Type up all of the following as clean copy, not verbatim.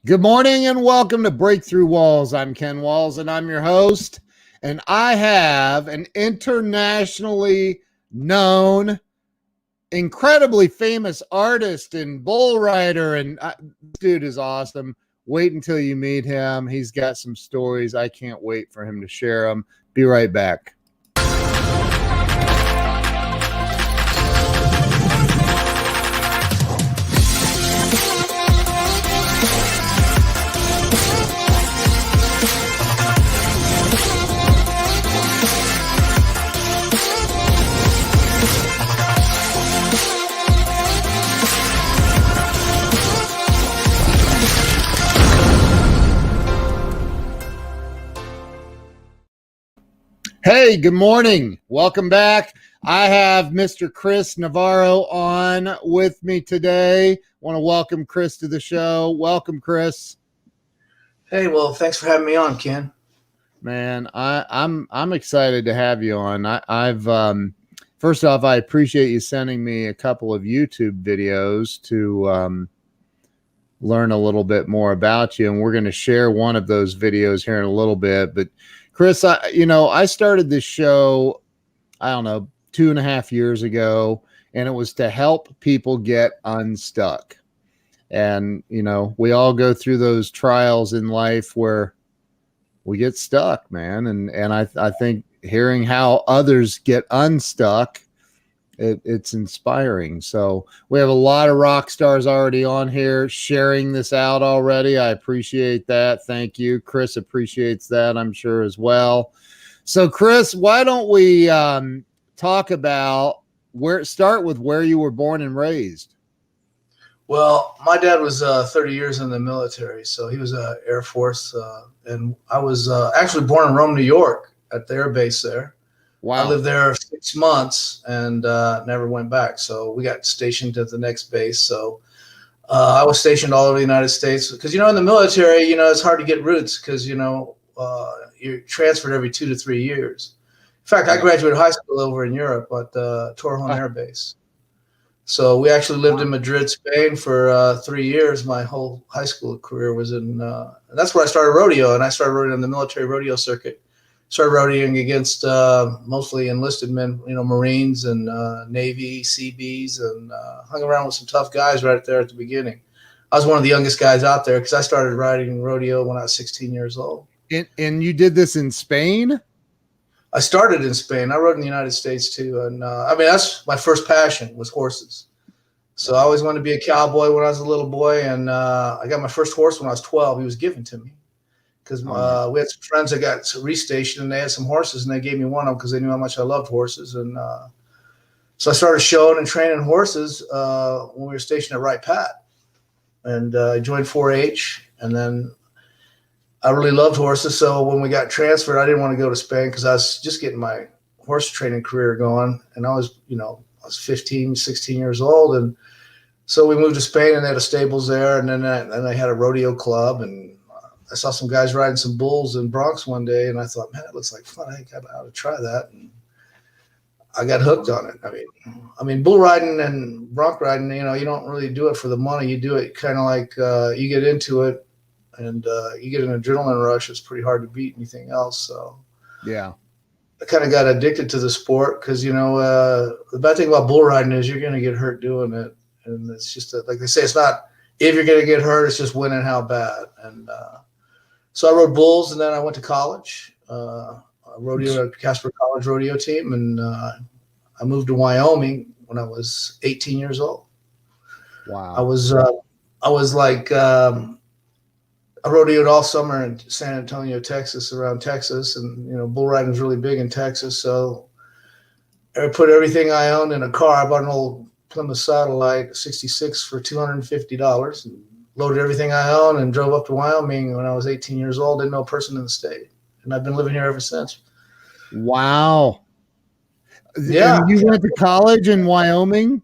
Good morning and welcome to Breakthrough Walls. I'm Ken Walls and I'm your host. And I have an internationally known, incredibly famous artist and bull rider. And this dude is awesome. Wait until you meet him. He's got some stories. I can't wait for him to share them. Be right back. Hey, good morning. Welcome back. I have Mr. Chris Navarro on with me today. Want to welcome Chris to the show. Welcome, Chris. Hey, well, thanks for having me on, Ken. Man, I'm excited to have you on. I've first off, I appreciate you sending me a couple of YouTube videos to learn a little bit more about you, and we're going to share one of those videos here in a little bit. But Chris, I started this show, I don't know, 2.5 years ago, and it was to help people get unstuck. And, we all go through those trials in life where we get stuck, man. And I think hearing how others get unstuck, it's inspiring. So we have a lot of rock stars already on here sharing this out already. I appreciate that. Thank you. Chris appreciates that, I'm sure, as well. So Chris, why don't we talk about start with where you were born and raised? Well, my dad was 30 years in the military, so he was Air Force, and I was actually born in Rome, New York, at the air base there. Wow. I lived there 6 months and never went back. So we got stationed at the next base. So I was stationed all over the United States because, in the military, it's hard to get roots because, you're transferred every 2 to 3 years. In fact, I graduated high school over in Europe at Torrejon Air Base. So we actually lived in Madrid, Spain for 3 years. My whole high school career was in, that's where I started rodeo, and I started rodeoing on the military rodeo circuit. Started rodeoing against mostly enlisted men, Marines and Navy, Seabees, and hung around with some tough guys right there at the beginning. I was one of the youngest guys out there because I started riding rodeo when I was 16 years old. And you did this in Spain? I started in Spain. I rode in the United States too. And that's my first passion was horses. So I always wanted to be a cowboy when I was a little boy. And I got my first horse when I was 12. He was given to me. Because we had some friends that got restationed and they had some horses and they gave me one of them because they knew how much I loved horses. And so I started showing and training horses when we were stationed at Wright Pat. And I joined 4-H. And then I really loved horses. So when we got transferred, I didn't want to go to Spain because I was just getting my horse training career going. And I was 15, 16 years old. And so we moved to Spain and they had a stables there. And then they had a rodeo club. And I saw some guys riding some bulls in Bronx one day, and I thought, man, it looks like fun. I ought to try that. And I got hooked on it. I mean, bull riding and bronc riding, you don't really do it for the money. You do it kind of like you get into it, and you get an adrenaline rush. It's pretty hard to beat anything else. So yeah, I kind of got addicted to the sport because, the bad thing about bull riding is you're going to get hurt doing it. And it's just like they say, it's not if you're going to get hurt, it's just when and how bad. And so I rode bulls, and then I went to college. I rodeo at Casper College rodeo team, and I moved to Wyoming when I was 18 years old. Wow. I was like I rodeoed all summer in San Antonio, Texas, around Texas, and bull riding was really big in Texas. So I put everything I owned in a car. I bought an old Plymouth Satellite '66 for $250. And loaded everything I owned and drove up to Wyoming when I was 18 years old. Didn't know a person in the state. And I've been living here ever since. Wow. Yeah. And you went to college in Wyoming?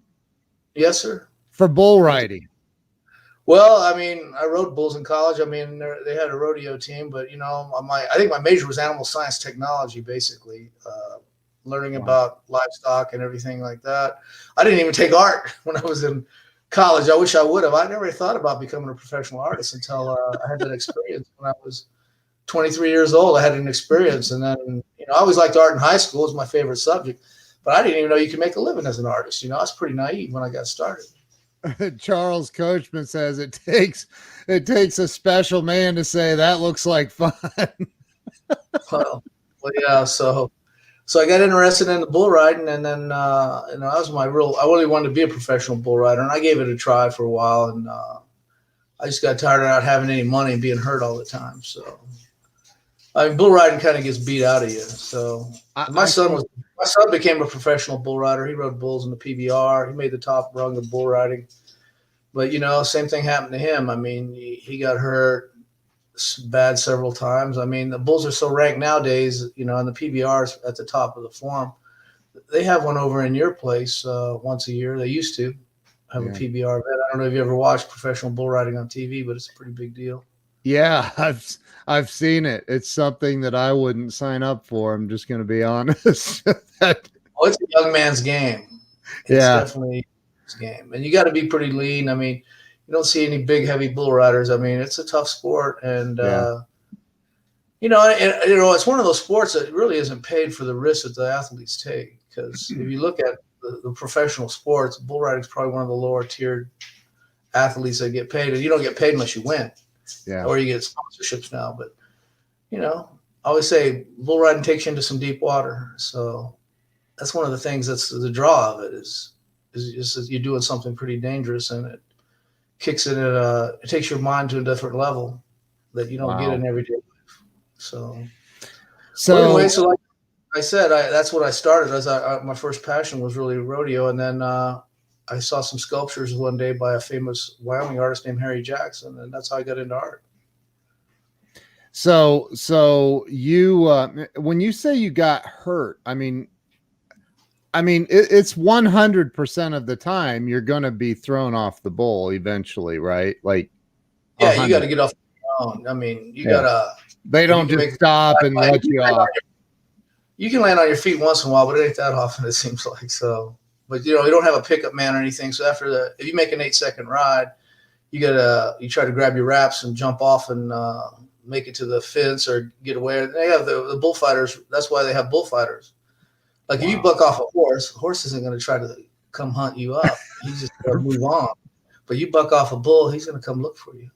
Yes, sir. For bull riding? Well, I rode bulls in college. They had a rodeo team, but, I think my major was animal science technology, basically, learning about livestock and everything like that. I didn't even take art when I was in college. I wish I would have. I never thought about becoming a professional artist until I had that experience when I was 23 years old. I had an experience, and then I always liked art in high school. It was my favorite subject, but I didn't even know you could make a living as an artist. I was pretty naive when I got started. Charles Coachman says it takes a special man to say that looks like fun. well, yeah. So I got interested in the bull riding, and then that was I really wanted to be a professional bull rider, and I gave it a try for a while, and I just got tired of not having any money and being hurt all the time. So, I mean, bull riding kind of gets beat out of you. So my son became a professional bull rider. He rode bulls in the PBR. He made the top rung of bull riding. But same thing happened to him. I mean, he got hurt bad several times. I mean, the bulls are so ranked nowadays. And the PBRs at the top of the form. They have one over in your place once a year. They used to have a PBR event. I don't know if you ever watched professional bull riding on TV, but it's a pretty big deal. Yeah, I've seen it. It's something that I wouldn't sign up for. I'm just going to be honest. It's a young man's game. It's definitely his game, and you got to be pretty lean. I mean, you don't see any big, heavy bull riders. I mean, it's a tough sport, and it's one of those sports that really isn't paid for the risk that the athletes take. Because if you look at the professional sports, bull riding is probably one of the lower tiered athletes that get paid, and you don't get paid unless you win. Yeah. Or you get sponsorships now. But, I always say bull riding takes you into some deep water. So that's one of the things that's the draw of it is you're doing something pretty dangerous, and it kicks it it takes your mind to a different level that you don't get in everyday life. So anyway, so like I said, that's what I started as my first passion was really rodeo. And then I saw some sculptures one day by a famous Wyoming artist named Harry Jackson, and that's how I got into art. So you, when you say you got hurt, I mean, it's 100% of the time you're going to be thrown off the bull eventually, right? Like, yeah, 100. You got to get off the ground. I mean, you gotta. They don't just stop and let you off. You can land on your feet once in a while, but it ain't that often. It seems like so. But you don't have a pickup man or anything. So if you make an 8-second ride, you try to grab your wraps and jump off and make it to the fence or get away. They have the bullfighters. That's why they have bullfighters. Like if you buck off a horse isn't going to try to come hunt you up. He's just going to move on. But you buck off a bull, he's going to come look for you.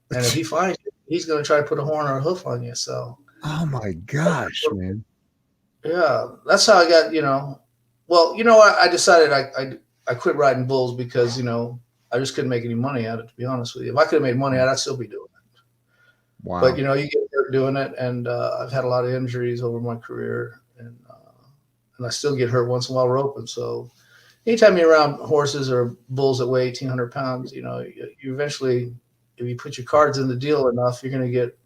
And if he finds you, he's going to try to put a horn or a hoof on you. So. Oh my gosh, man. Yeah, that's how I got. Well, I decided I quit riding bulls because I just couldn't make any money at it. To be honest with you, if I could have made money at it, I'd still be doing it. Wow. But you get hurt doing it, and I've had a lot of injuries over my career, and I still get hurt once in a while roping. So anytime you're around horses or bulls that weigh 1,800 pounds, you eventually, if you put your cards in the deal enough, you can get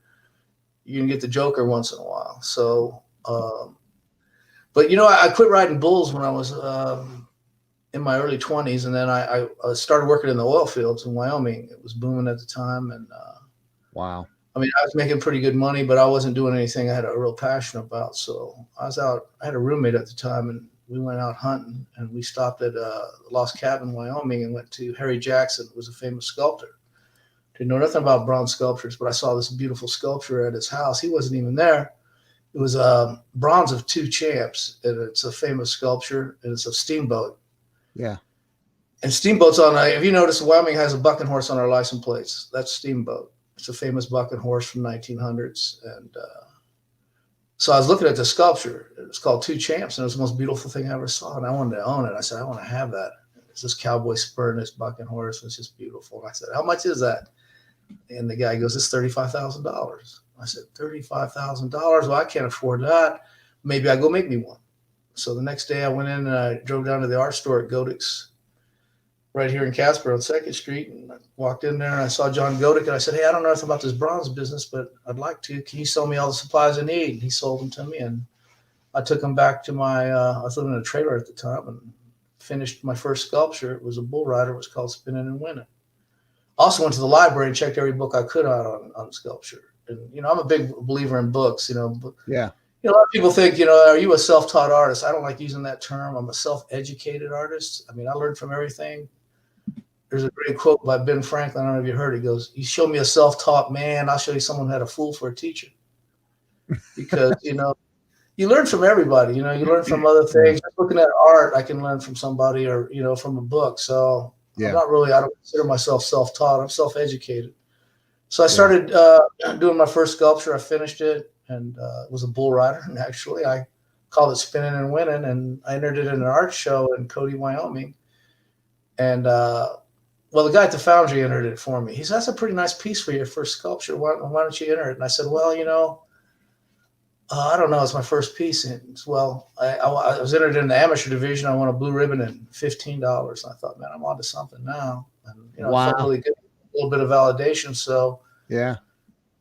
the joker once in a while. So. But I quit riding bulls when I was in my early 20s, and then I started working in the oil fields in Wyoming. It was booming at the time, and wow. I mean, I was making pretty good money, but I wasn't doing anything I had a real passion about. So I was out. I had a roommate at the time, and we went out hunting, and we stopped at Lost Cabin, Wyoming, and went to Harry Jackson, who was a famous sculptor. Didn't know nothing about bronze sculptures, but I saw this beautiful sculpture at his house. He wasn't even there. It was a bronze of 2 champs, and it's a famous sculpture, and it's a steamboat. Yeah. And steamboats if you notice, Wyoming has a bucking horse on our license plates. That's Steamboat. It's a famous bucking horse from 1900s. And so I was looking at the sculpture. It was called 2 Champs, and it was the most beautiful thing I ever saw. And I wanted to own it. I said, I want to have that. It's this cowboy spurring this bucking horse. And it's just beautiful. And I said, how much is that? And the guy goes, it's $35,000. I said, $35,000? Well, I can't afford that. Maybe I go make me one. So the next day I went in and I drove down to the art store at Godek's right here in Casper on 2nd Street. And I walked in there and I saw John Godek, and I said, hey, I don't know anything about this bronze business, but I'd like to. Can you sell me all the supplies I need? And he sold them to me. And I took them back to I was living in a trailer at the time, and finished my first sculpture. It was a bull rider. It was called Spinning and Winning. Also went to the library and checked every book I could out on sculpture. And, I'm a big believer in books, but, yeah. A lot of people think, are you a self-taught artist? I don't like using that term. I'm a self-educated artist. I mean, I learned from everything. there's a great quote by Ben Franklin. I don't know if you heard it. He goes, "You show me a self-taught man, I'll show you someone who had a fool for a teacher." Because, you learn from everybody. You learn from other things. Just looking at art, I can learn from somebody, or from a book. So I don't consider myself self-taught. I'm self-educated. So I started doing my first sculpture. I finished it, and it was a bull rider. And actually, I called it Spinning and Winning, and I entered it in an art show in Cody, Wyoming. And the guy at the foundry entered it for me. He said, "That's a pretty nice piece for your first sculpture. Why don't you enter it?" And I said, "Well, I don't know. It's my first piece." And I was entered in the amateur division. I won a blue ribbon and $15. And I thought, man, I'm on to something now. And it felt really good, a little bit of validation. So I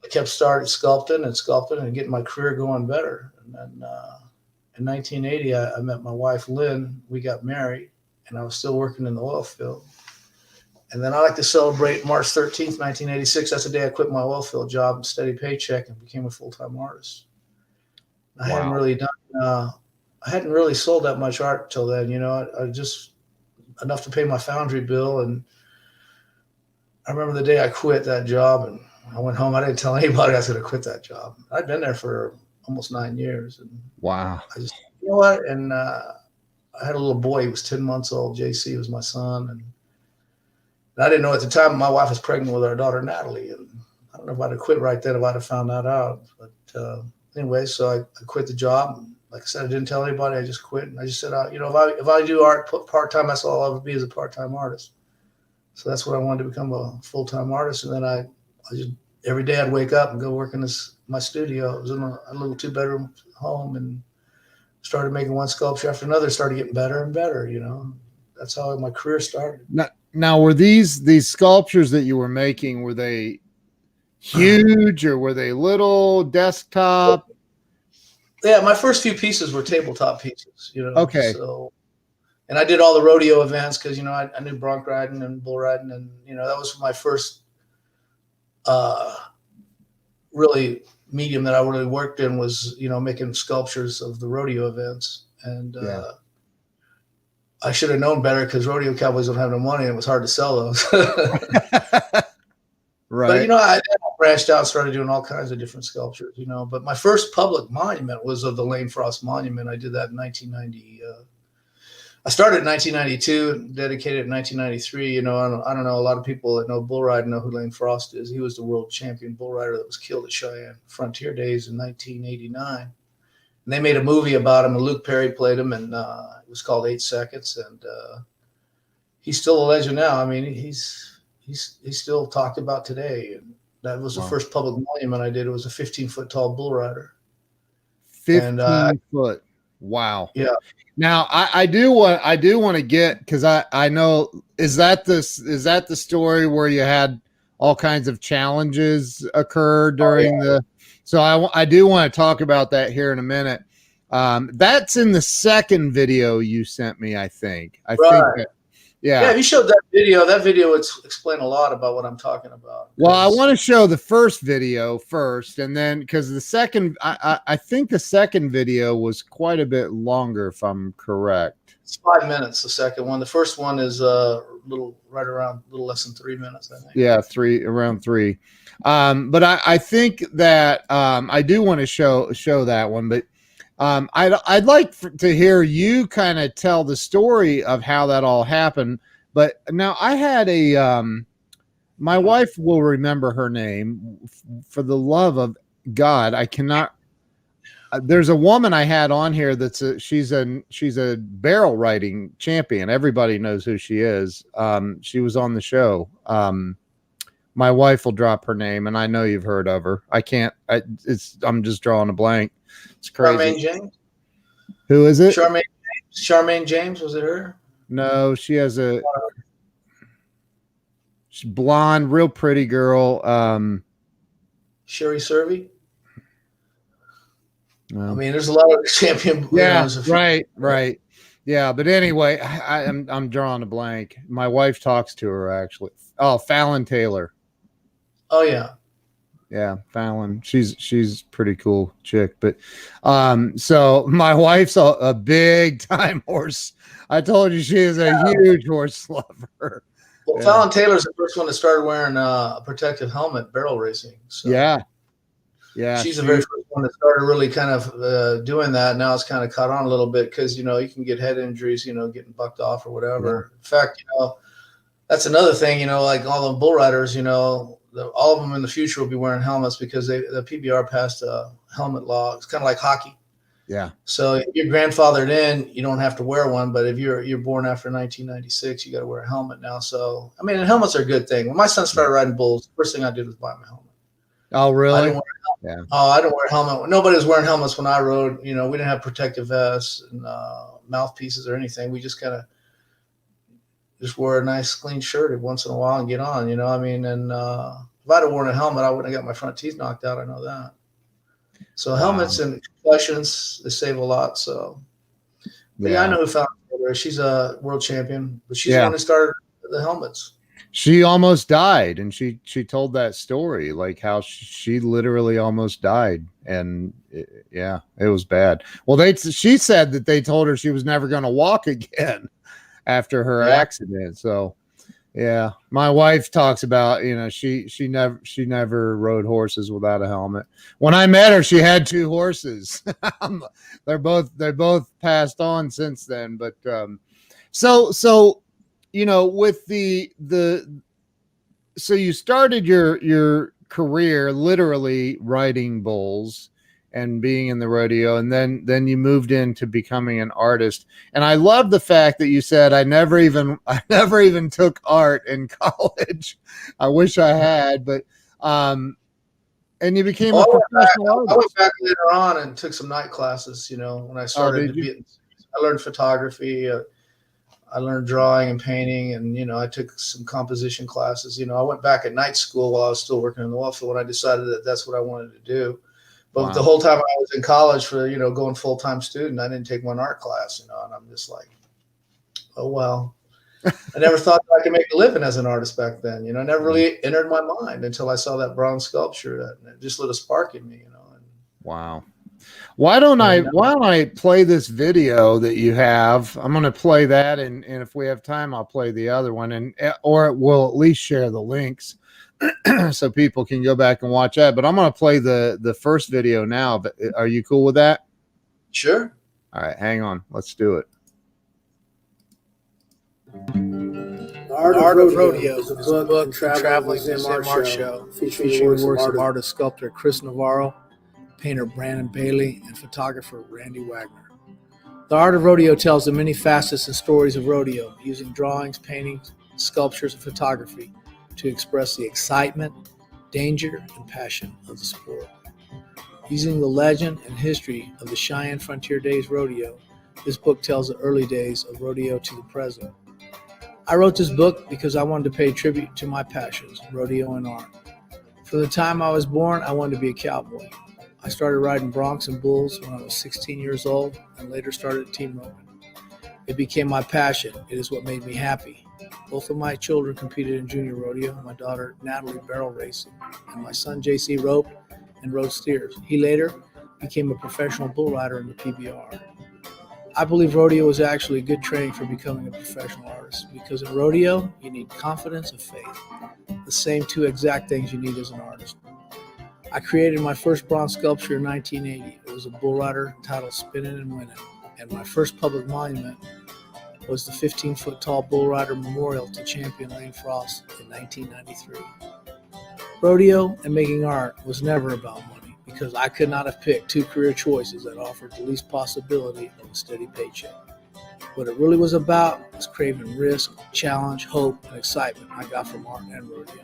kept sculpting and getting my career going better. And then in 1980, I met my wife, Lynn. We got married, and I was still working in the oil field. And then I like to celebrate March 13th, 1986. That's the day I quit my oil field job and steady paycheck and became a full-time artist. I hadn't really sold that much art till then. I just enough to pay my foundry bill. And I remember the day I quit that job, and I went home. I didn't tell anybody I was going to quit that job. I'd been there for almost 9 years. And wow. I just, what? And I had a little boy. He was 10 months old. JC was my son. And I didn't know at the time my wife was pregnant with our daughter, Natalie. And I don't know if I'd have quit right then if I'd have found that out. But anyway, so I quit the job. Like I said, I didn't tell anybody. I just quit. And I just said, if I do art part-time, that's all I'll ever be, as a part-time artist. So that's what I wanted to become, a full-time artist. And then I just, every day I'd wake up and go work in my studio. It was in a little 2-bedroom home, and started making one sculpture after another, started getting better and better. That's how my career started. Now were these sculptures that you were making, were they huge or were they little, desktop? Yeah, my first few pieces were tabletop pieces, Okay. So, and I did all the rodeo events because, I knew bronc riding and bull riding, and, that was my first really medium that I really worked in, was, making sculptures of the rodeo events. And I should have known better, because rodeo cowboys don't have no money, and it was hard to sell those. Right. But, I branched out, started doing all kinds of different sculptures, But my first public monument was of the Lane Frost Monument. I did that in 1990. I started in 1992, dedicated in 1993. I don't know, a lot of people that know bull riding know who Lane Frost is. He was the world champion bull rider that was killed at Cheyenne Frontier Days in 1989. And they made a movie about him, and Luke Perry played him, and it was called 8 Seconds. And he's still a legend now. I mean, he's still talked about today. And that was the first public monument I did. It was a 15-foot tall bull rider. 15 foot. Wow. Yeah. Now I do want to get, because I know, is that the story where you had all kinds of challenges occur during so I do want to talk about that here in a minute. That's in the second video you sent me, I think. I think yeah. If you showed that video would explain a lot about what I'm talking about. Well, I want to show the first video first, and then, because the second, I think the second video was quite a bit longer, if I'm correct. It's 5 minutes, the second one. The first one is a little less than 3 minutes, I think. Yeah, around 3. But I think that I do want to show that one, but I'd like to hear you kind of tell the story of how that all happened. But now I had my wife will remember her name. For the love of God, I cannot. There's a woman I had on here she's a barrel riding champion. Everybody knows who she is. She was on the show. My wife will drop her name, and I know you've heard of her. I'm just drawing a blank. It's crazy. Charmaine James. Who is it? Charmaine James, was it her? No, she's blonde, real pretty girl. Sherry Servey. I mean, there's a lot of champion. Yeah, right. Yeah, but anyway, I'm drawing a blank. My wife talks to her, actually. Oh, Fallon Taylor. Oh yeah. Yeah, Fallon. She's pretty cool chick. But so my wife's a big time horse. I told you she is a huge horse lover. Well, Fallon Taylor's the first one that started wearing a protective helmet barrel racing. So Yeah. She's the very first one that started really kind of doing that. Now it's kind of caught on a little bit because, you can get head injuries, getting bucked off or whatever. Yeah. In fact, that's another thing, like all the bull riders, all of them in the future will be wearing helmets because the PBR passed a helmet law. It's kind of like hockey. Yeah. So if you're grandfathered in, you don't have to wear one. But if you're born after 1996, you got to wear a helmet now. So, I mean, and helmets are a good thing. When my son started riding bulls, the first thing I did was buy him a helmet. Oh, really? I didn't wear a helmet. Yeah. Oh, I didn't wear a helmet. Nobody was wearing helmets when I rode. We didn't have protective vests and mouthpieces or anything. We just kind of just wore a nice clean shirt once in a while and get on, and if I'd have worn a helmet, I wouldn't have got my front teeth knocked out. I know that. So helmets and concussions, they save a lot. So, I know who found her. She's a world champion, but she's the one who started the helmets. She almost died, and she told that story, like how she literally almost died, and it was bad. Well, she said that they told her she was never going to walk again after her accident. So, my wife talks about, she never rode horses without a helmet. When I met her, she had 2 horses. They're both passed on since then. But so with so you started your career literally riding bulls and being in the rodeo, and then you moved into becoming an artist. And I love the fact that you said, I never even took art in college. I wish I had, but and you became a professional artist. I went back later on and took some night classes, when I started I learned photography, I learned drawing and painting, and I took some composition classes. I went back at night school while I was still working in the oil field when I decided that that's what I wanted to do. But the whole time I was in college for, going full-time student, I didn't take one art class, and I'm just like, oh, well. I never thought that I could make a living as an artist back then. It never really entered my mind until I saw that bronze sculpture, and it just lit a spark in me, And, wow. Why don't I play this video that you have? I'm going to play that, and if we have time, I'll play the other one, or we'll at least share the links so people can go back and watch that. But I'm going to play the first video now. But are you cool with that? Sure. All right, hang on. Let's do it. The Art of Rodeo is a book and traveling museum art show featuring works of artist sculptor Chris Navarro, painter Brandon Bailey, and photographer Randy Wagner. The Art of Rodeo tells the many facets and stories of rodeo, using drawings, paintings, sculptures, and photography to express the excitement, danger, and passion of the sport. Using the legend and history of the Cheyenne Frontier Days Rodeo, this book tells the early days of rodeo to the present. I wrote this book because I wanted to pay tribute to my passions, rodeo and art. From the time I was born, I wanted to be a cowboy. I started riding broncs and bulls when I was 16 years old and later started team roping. It became my passion. It is what made me happy. Both of my children competed in junior rodeo, my daughter Natalie barrel racing, and my son JC roped and rode steers. He later became a professional bull rider in the PBR. I believe rodeo is actually good training for becoming a professional artist, because in rodeo, you need confidence and faith, the same 2 exact things you need as an artist. I created my first bronze sculpture in 1980. It was a bull rider titled Spinning and Winning, and my first public monument was the 15-foot tall bull rider memorial to champion Lane Frost in 1993. Rodeo and making art was never about money, because I could not have picked 2 career choices that offered the least possibility of a steady paycheck. What it really was about was craving risk, challenge, hope, and excitement I got from art and rodeo.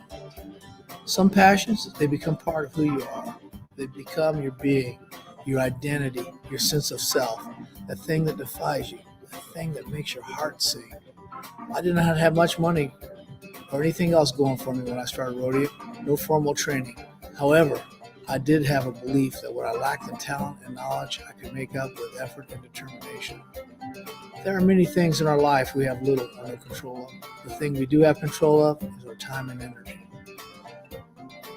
Some passions, they become part of who you are. They become your being, your identity, your sense of self, that thing that defies you, that thing that makes your heart sing. I did not have much money or anything else going for me when I started rodeo, no formal training. However, I did have a belief that what I lacked in talent and knowledge, I could make up with effort and determination. There are many things in our life we have little or no control of. The thing we do have control of is our time and energy.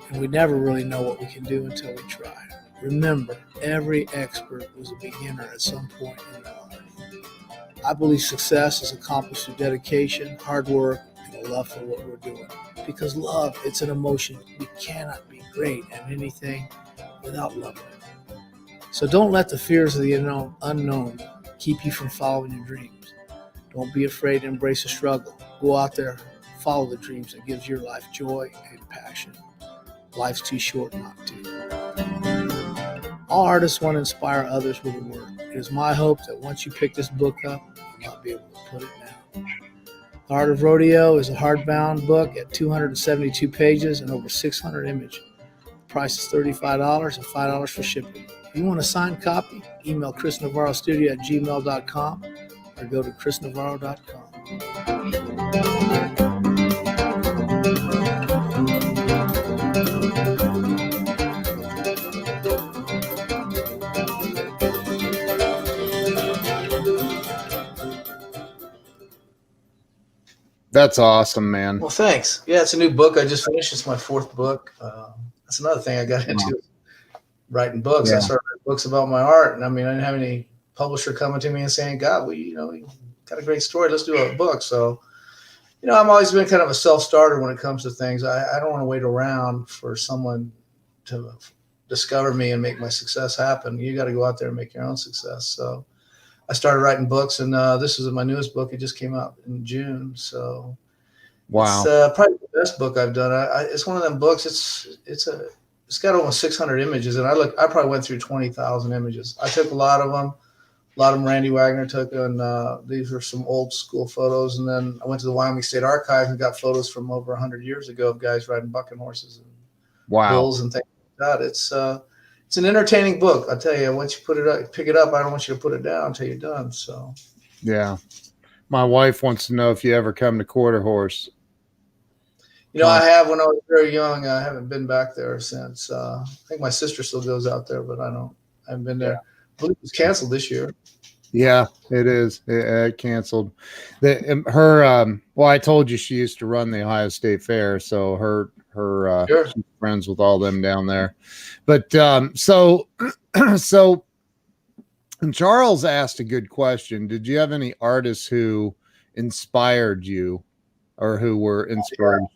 And we never really know what we can do until we try. Remember, every expert was a beginner at some point in their life. I believe success is accomplished through dedication, hard work, and a love for what we're doing. Because love, it's an emotion. We cannot be great at anything without loving it. So don't let the fears of the unknown keep you from following your dreams. Don't be afraid to embrace the struggle. Go out there, follow the dreams that gives your life joy and passion. Life's too short not to. All artists want to inspire others with their work. It is my hope that once you pick this book up, you'll not be able to put it down. The Art of Rodeo is a hardbound book at 272 pages and over 600 images. The price is $35 and $5 for shipping. If you want a signed copy, email chrisnavarrostudio@gmail.com or go to chrisnavarro.com. That's awesome, man. Well, thanks. Yeah, it's a new book. I just finished. It's my fourth book. That's another thing I got into, writing books. Yeah. I started writing books about my art, and I mean, I didn't have any publisher coming to me and saying, "God, we got a great story. Let's do a book." So, I've always been kind of a self-starter when it comes to things. I don't want to wait around for someone to discover me and make my success happen. You got to go out there and make your own success. So I started writing books, and this is my newest book. It just came out in June. So Wow. it's probably the best book I've done. It's one of them books. It's got almost 600 images, and I probably went through 20,000 images. I took a lot of them. A lot of them Randy Wagner took, and these are some old school photos. And then I went to the Wyoming State Archives and got photos from over 100 years ago of guys riding bucking horses and bulls and things like that. It's an entertaining book. I tell you, once you pick it up, I don't want you to put it down until you're done. So, yeah. My wife wants to know if you ever come to Quarter Horse. I have when I was very young. I haven't been back there since. I think my sister still goes out there, but I haven't been there. I believe it was canceled this year. Yeah, it is. It canceled. Well, I told you she used to run the Ohio State Fair, so her Sure. she's friends with all them down there. But so and Charles asked a good question. Did you have any artists who inspired you or who were inspirations?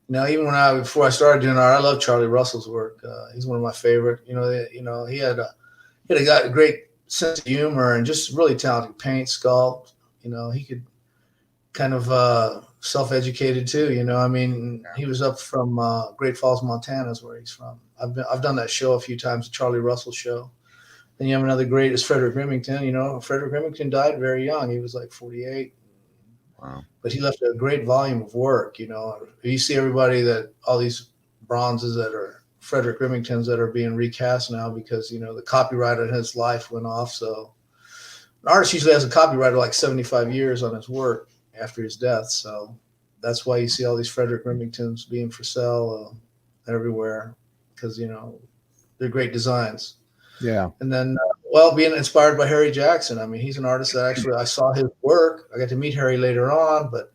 Now, even before I started doing art, I love Charlie Russell's work. He's one of my favorite. He had a great sense of humor and just really talented paint, sculpt. He could kind of self-educated too. He was up from Great Falls, Montana, is where he's from. I've done that show a few times, the Charlie Russell show. Then you have another great is Frederick Remington. Frederick Remington died very young. He was like 48. Wow. But he left a great volume of work. You see all these bronzes that are Frederick Remingtons that are being recast now because, the copyright on his life went off. So an artist usually has a copyright of like 75 years on his work after his death. So that's why you see all these Frederick Remingtons being for sale everywhere because, they're great designs. Yeah. And then, being inspired by Harry Jackson. I mean, he's an artist that actually I saw his work. I got to meet Harry later on, but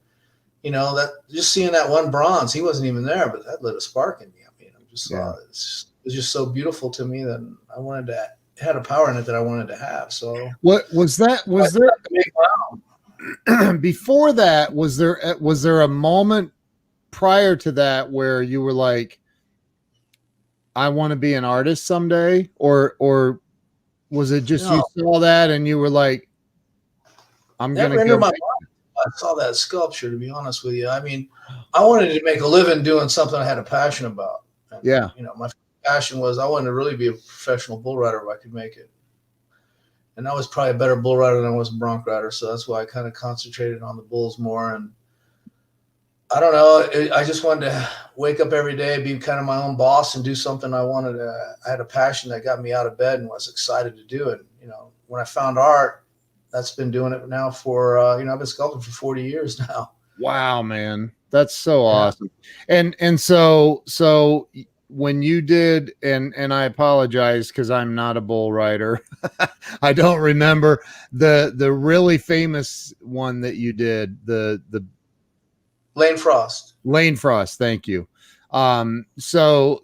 that just seeing that one bronze, he wasn't even there, but that lit a spark in me. I mean, I just saw it. It was just so beautiful to me that it had a power in it that I wanted to have. So what was that? Was there before that? Was there a moment prior to that where you were like, I want to be an artist someday, or was it just you saw that and you were like, I'm going to go? I saw that sculpture, to be honest with you. I mean, I wanted to make a living doing something I had a passion about. And, my passion was I wanted to really be a professional bull rider if I could make it. And I was probably a better bull rider than I was a bronc rider, so that's why I kind of concentrated on the bulls more. And I don't know. I just wanted to wake up every day, be kind of my own boss, and do something I wanted. I had a passion that got me out of bed and was excited to do it. When I found art, that's been doing it now for I've been sculpting for 40 years now. Wow, man, that's so awesome. And so when you did, and I apologize because I'm not a bull rider. I don't remember the really famous one that you did. The Lane Frost. Thank you. So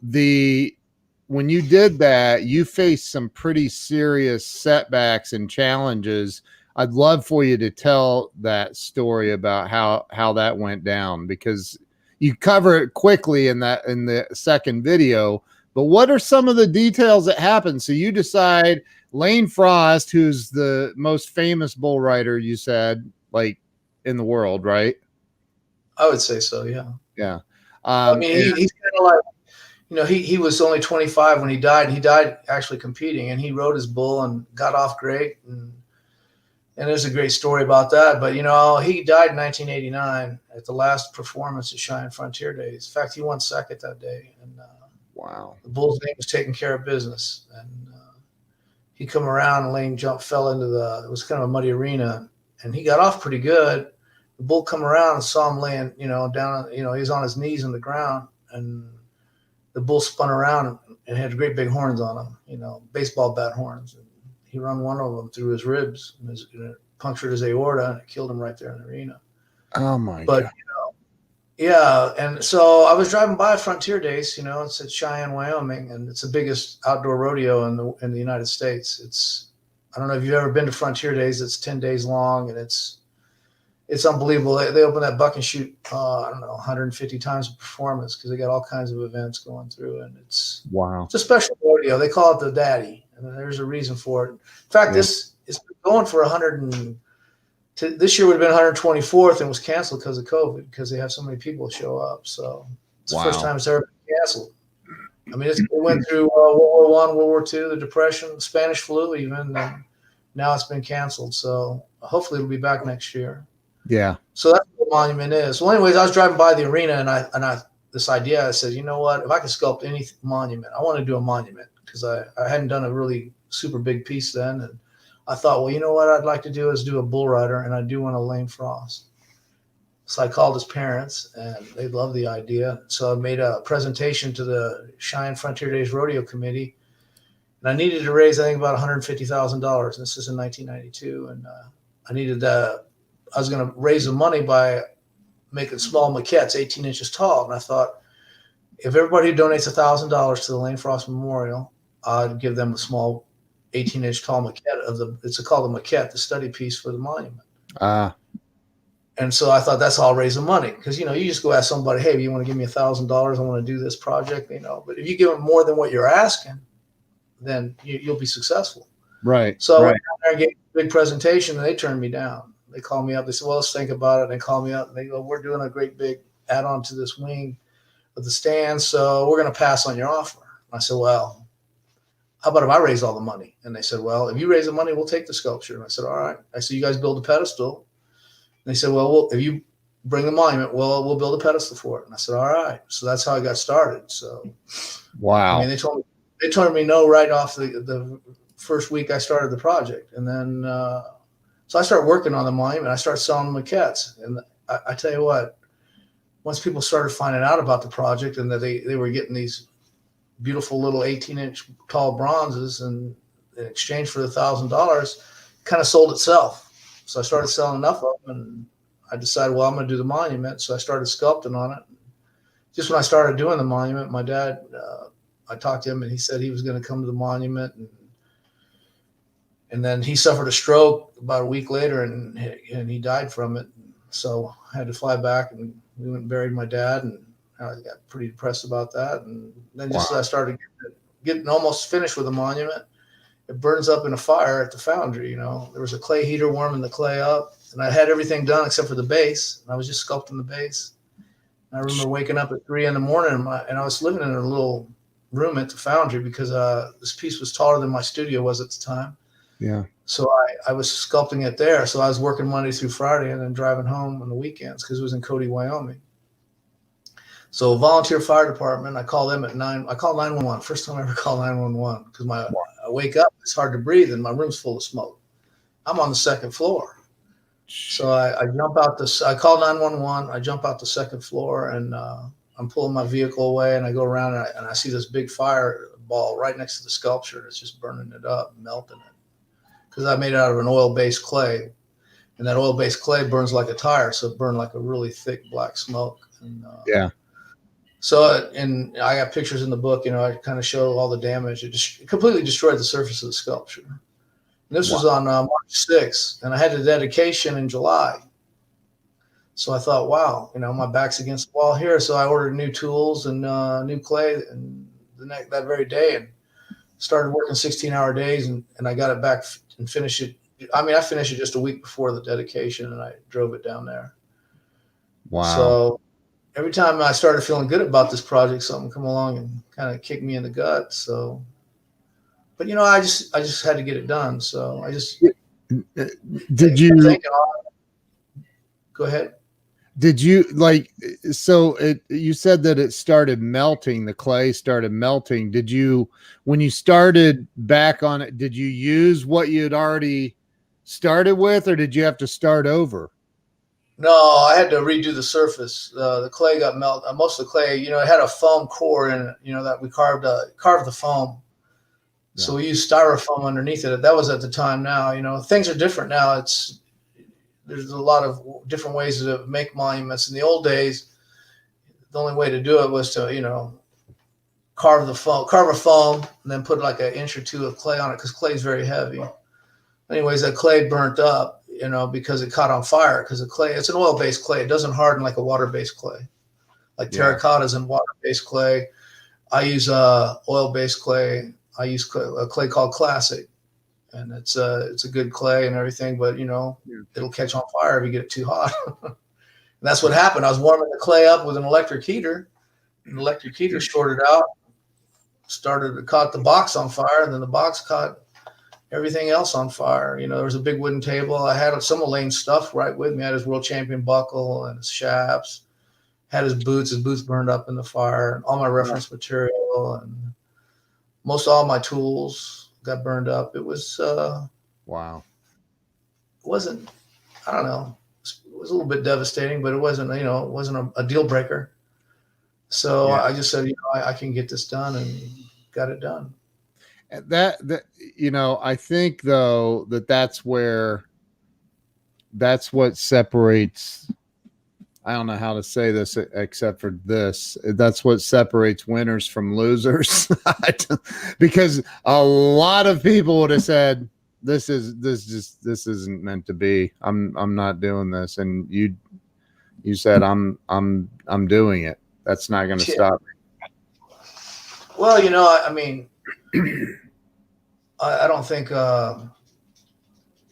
when you did that, you faced some pretty serious setbacks and challenges. I'd love for you to tell that story about how that went down, because you cover it quickly in the second video. But what are some of the details that happen? So you decide Lane Frost, who's the most famous bull rider, you said, like, in the world, right? I would say so. Yeah. Yeah. I mean, he's kind of like, you know, he was only 25 when he died. He died actually competing, and he rode his bull and got off great. And there's a great story about that. But, you know, he died in 1989 at the last performance at Cheyenne Frontier Days. In fact, he won second that day. And wow. The bull's name was taking care of business. And he come around, and Lane fell into it was kind of a muddy arena, and he got off pretty good. The bull come around and saw him laying, you know, down, you know, he was on his knees on the ground, and the bull spun around and had great big horns on him, you know, baseball bat horns. And he run one of them through his ribs, and it punctured his aorta, and it killed him right there in the arena. Oh my God. You know, yeah. And so I was driving by Frontier Days, you know, it's at Cheyenne, Wyoming, and it's the biggest outdoor rodeo in the United States. I don't know if you've ever been to Frontier Days. It's 10 days long, and it's unbelievable. They open that buck and shoot, I don't know, 150 times a performance, because they got all kinds of events going through, and it's a special rodeo. They call it the Daddy, and there's a reason for it. In fact, this is going for 100 and this year would have been 124th, and was canceled because of COVID, because they have so many people show up. So it's the first time it's ever been canceled. I mean, it went through World War I, World War II, the Depression, Spanish flu, even. And now it's been canceled. So hopefully it'll be back next year. Yeah. So that's what the monument is. Well, anyways, I was driving by the arena, and I this idea. I said, you know what? If I could sculpt any monument, I want to do a monument, because I hadn't done a really super big piece then, and I thought, well, you know what I'd like to do is do a bull rider, and I do want a Lane Frost. So I called his parents, and they loved the idea. So I made a presentation to the Cheyenne Frontier Days Rodeo Committee, and I needed to raise, I think, about $150,000. This is in 1992, and I was going to raise the money by making small maquettes, 18 inches tall. And I thought, if everybody donates $1,000 to the Lane Frost Memorial, I'd give them a small 18-inch tall maquette it's called a maquette, the study piece for the monument. And so I thought, that's how I'll raise the money. Because, you know, you just go ask somebody, hey, you want to give me $1,000? I want to do this project, you know. But if you give them more than what you're asking, then you'll be successful. Right. So I went down there and gave a big presentation, and they turned me down. They called me up. They said, well, let's think about it. They called me up, and they go, we're doing a great big add-on to this wing of the stand, so we're going to pass on your offer. I said, well, how about if I raise all the money? And they said, well, if you raise the money, we'll take the sculpture. And I said, all right. I said, you guys build a pedestal. And they said, well, if you bring the monument, we'll build a pedestal for it. And I said, all right. So that's how I got started. So, wow. I mean, they told me no right off the first week I started the project. And then, so I started working on the monument. I started selling maquettes. And I tell you what, once people started finding out about the project, and that they were getting these beautiful little 18-inch tall bronzes, and in exchange for the $1,000, kind of sold itself. So I started selling enough of them, and I decided, well, I'm going to do the monument. So I started sculpting on it. Just when I started doing the monument, my dad, I talked to him, and he said he was going to come to the monument, and then he suffered a stroke about a week later, and he died from it. So I had to fly back, and we went and buried my dad, and I got pretty depressed about that. And then just as I started getting almost finished with the monument, it burns up in a fire at the foundry. You know, there was a clay heater warming the clay up, and I had everything done except for the base, and I was just sculpting the base. And I remember waking up at 3 a.m, and I was living in a little room at the foundry, because this piece was taller than my studio was at the time. Yeah. So I was sculpting it there. So I was working Monday through Friday, and then driving home on the weekends, because it was in Cody, Wyoming. So volunteer fire department, I called them at 9. I called 911. First time I ever called 911, because I wake up, it's hard to breathe, and my room's full of smoke. I'm on the second floor. So I jump out I call 911. I jump out the second floor, and I'm pulling my vehicle away, and I go around, and I see this big fire ball right next to the sculpture. It's just burning it up, melting it. Because I made it out of an oil-based clay, and that oil-based clay burns like a tire, so it burned like a really thick black smoke. And, yeah. So, and I got pictures in the book. You know, I kind of show all the damage. It just completely destroyed the surface of the sculpture. And This was on March 6th, and I had the dedication in July. So I thought, wow, my back's against the wall here. So I ordered new tools and new clay and that very day, and started working 16-hour days, and I got it back and finished it. I mean, I finished it just a week before the dedication, and I drove it down there. Wow. So every time I started feeling good about this project, something come along and kind of kicked me in the gut. So, but I just had to get it done. So I just did you go ahead? Did you you said that it started melting, the clay started melting. When you started back on it, did you use what you had already started with, or did you have to start over? No, I had to redo the surface. The clay got melted. Most of the clay, it had a foam core in it, that we carved the foam. Yeah. So we used styrofoam underneath it. That was at the time. Now, things are different now. There's a lot of different ways to make monuments. In the old days, the only way to do it was to, carve a foam and then put like an inch or two of clay on it, because clay is very heavy. Anyways, that clay burnt up, because it caught on fire, because the clay, it's an oil-based clay. It doesn't harden like a water-based clay. Like terracottas and water-based clay. I use oil-based clay. I use a clay called Classic. And it's a good clay and everything, but it'll catch on fire if you get it too hot. And that's what happened. I was warming the clay up with an electric heater. And the electric heater shorted out, caught the box on fire, and then the box caught everything else on fire. There was a big wooden table. I had some of Lane's stuff right with me. I had his world champion buckle and his shafts, had his boots. His boots burned up in the fire, and all my reference material, and most all my tools got burned up. It was wow. It wasn't, I don't know, it was a little bit devastating, but it wasn't, it wasn't a deal breaker. So I just said, I can get this done, and got it done. That I think though that's what separates, I don't know how to say this except for this. That's what separates winners from losers. Because a lot of people would have said, this isn't meant to be. I'm not doing this. And you said, I'm doing it. That's not going to stop me. Well, I mean, I don't think,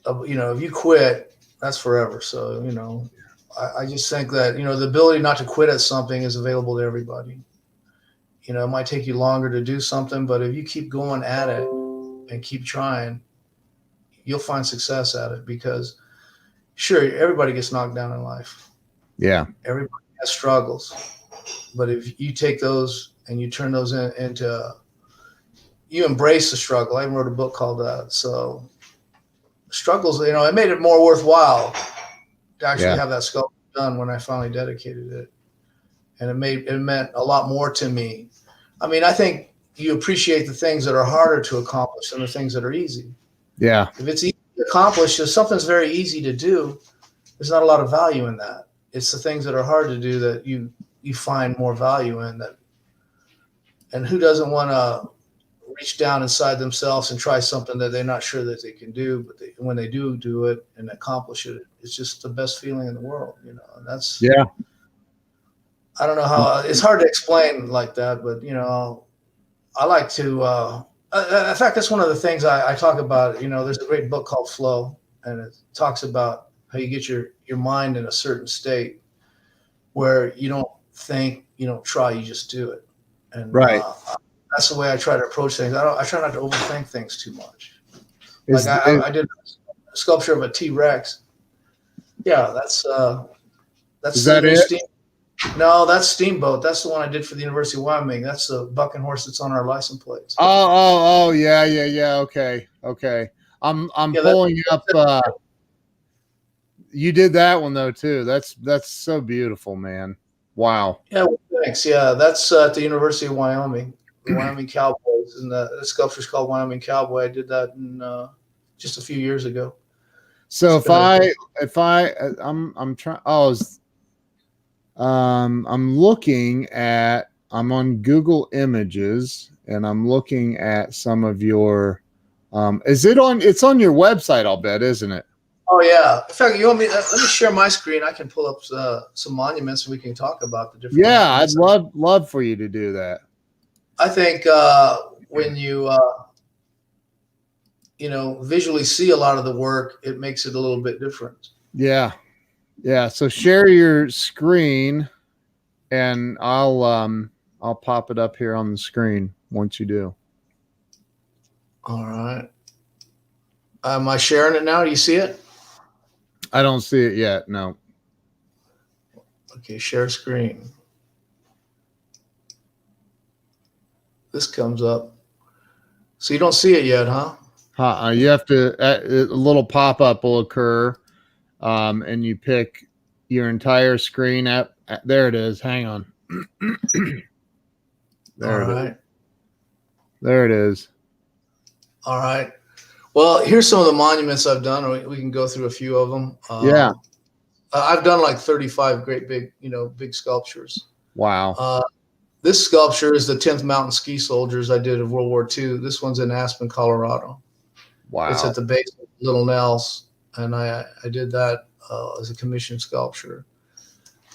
if you quit, that's forever. So, I just think that, the ability not to quit at something is available to everybody. It might take you longer to do something, but if you keep going at it and keep trying, you'll find success at it, because sure, everybody gets knocked down in life. Yeah. Everybody has struggles, but if you take those and you turn those into, you embrace the struggle. I even wrote a book called that. So struggles, it made it more worthwhile to actually have that sculpture done when I finally dedicated it. And it meant a lot more to me. I mean, I think you appreciate the things that are harder to accomplish than the things that are easy. Yeah. If it's easy to accomplish, if something's very easy to do, there's not a lot of value in that. It's the things that are hard to do that you find more value in. That, and who doesn't want to reach down inside themselves and try something that they're not sure that they can do, but when they do it and accomplish it, it's just the best feeling in the world, and that's, I don't know how, it's hard to explain like that, but I like to, in fact, that's one of the things I talk about. There's a great book called Flow, and it talks about how you get your mind in a certain state where you don't think, you don't try, you just do it. And that's the way I try to approach things. I try not to overthink things too much. I did a sculpture of a T-Rex. Yeah, that's is that it? No, that's Steamboat. That's the one I did for the University of Wyoming. That's the bucking horse that's on our license plates. Oh, yeah. Okay. I'm pulling up. You did that one though too. That's so beautiful, man. Wow. Yeah, well, thanks. Yeah, that's at the University of Wyoming, the Wyoming Cowboys, and the sculpture's called Wyoming Cowboy. I did that in just a few years ago. So I'm trying. I'm on Google Images, and I'm looking at some of your Is it on? It's on your website, I'll bet, isn't it? Oh yeah. In fact, you want me? Let me share my screen. I can pull up some monuments, and we can talk about the different. Yeah, monuments. I'd love for you to do that. I think when you visually see a lot of the work, it makes it a little bit different. Yeah. So share your screen, and I'll pop it up here on the screen once you do. All right. Am I sharing it now? Do you see it? I don't see it yet. No. Okay, share screen. This comes up. So you don't see it yet, huh? You have to. A little pop up will occur, and you pick your entire screen. There it is. Hang on. There it is. All right. Well, here's some of the monuments I've done. We can go through a few of them. Yeah. I've done like 35 great big sculptures. Wow. This sculpture is the 10th Mountain Ski Soldiers I did of World War II. This one's in Aspen, Colorado. Wow. It's at the base of Little Nels, and I did that as a commissioned sculpture.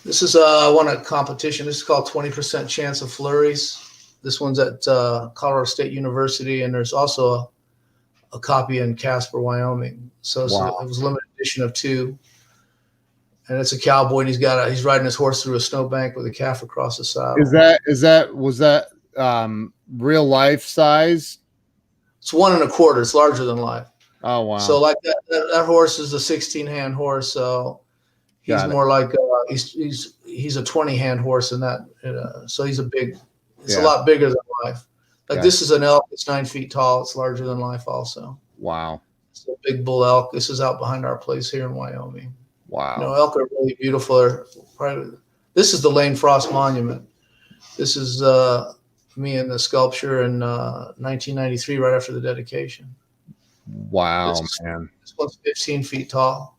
This is I won a competition. This is called 20% Chance of Flurries. This one's at Colorado State University, and there's also a copy in Casper, Wyoming. So it was a limited edition of 2. And it's a cowboy, and he's riding his horse through a snowbank with a calf across the saddle. Was that real life size? It's 1 1/4. It's larger than life. Oh wow! So like that horse is a 16-hand horse. So he's more like he's a 20-hand horse in that. So he's a big. It's a lot bigger than life. Like this is an elk. It's 9 feet tall. It's larger than life also. Wow! It's a big bull elk. This is out behind our place here in Wyoming. Wow! Elk are really beautiful. This is the Lane Frost Monument. This is me in the sculpture in 1993, right after the dedication. Wow, man! This one's 15 feet tall.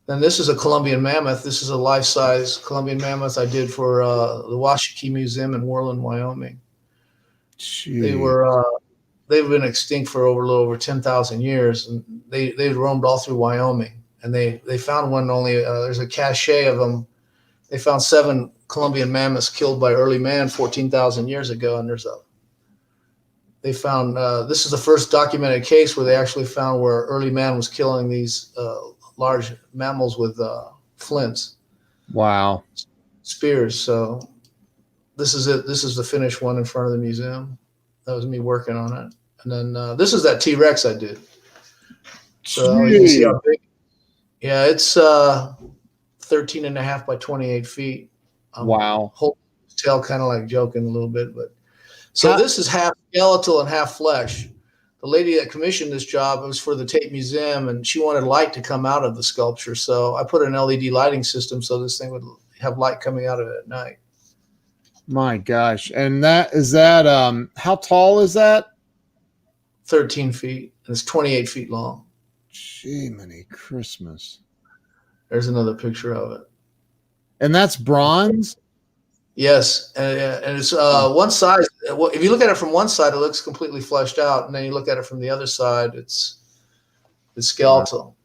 Then this is a Columbian mammoth. This is a life-size Columbian mammoth I did for the Washakie Museum in Worland, Wyoming. Jeez. They've been extinct for a little over 10,000 years, and they roamed all through Wyoming. And they found one only. There's a cache of them. They found 7 Columbian mammoths killed by early man 14,000 years ago. And they found this is the first documented case where they actually found where early man was killing these large mammals with flints. Wow. Spears. So this is it. This is the finished one in front of the museum. That was me working on it. And then this is that T-Rex I did. So you can see how big. Yeah, it's 13.5 by 28 feet. Wow. Whole tail kind of like joking a little bit, but so this is half skeletal and half flesh. The lady that commissioned this job, it was for the Tate Museum, and she wanted light to come out of the sculpture. So I put an LED lighting system so this thing would have light coming out of it at night. My gosh. And how tall is that? 13 feet, and it's 28 feet long. Jiminy Christmas. There's another picture of it. And that's bronze? Yes. And it's one side. If you look at it from one side, it looks completely fleshed out. And then you look at it from the other side, it's skeletal. Wow.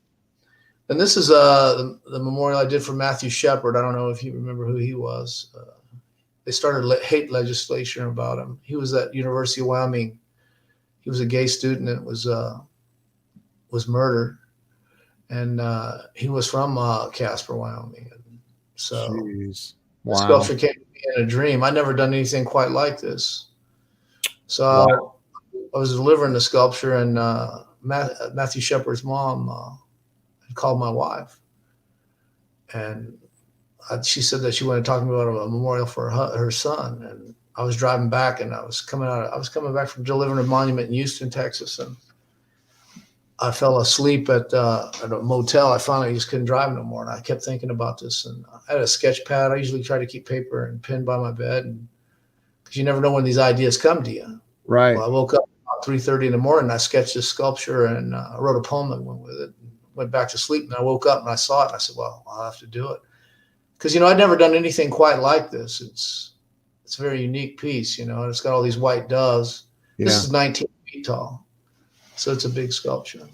And this is the memorial I did for Matthew Shepard. I don't know if you remember who he was. They started hate legislation about him. He was at University of Wyoming. He was a gay student and was murdered. And he was from Casper, Wyoming. And so the sculpture came to me in a dream. I'd never done anything quite like this. So I was delivering the sculpture, and Matthew Shepard's mom had called my wife. And she said that she wanted to talk to me about a memorial for her son. And I was driving back, and I was coming back from delivering a monument in Houston, Texas, and I fell asleep at a motel. I finally just couldn't drive no more, and I kept thinking about this. And I had a sketch pad. I usually try to keep paper and pen by my bed, because you never know when these ideas come to you. Right. Well, I woke up about 3:30 in the morning. I sketched this sculpture, and I wrote a poem that went with it. Went back to sleep, and I woke up and I saw it, and I said, "Well, I'll have to do it," because I'd never done anything quite like this. It's a very unique piece, and it's got all these white doves. Yeah. This is 19 feet tall. So it's a big sculpture.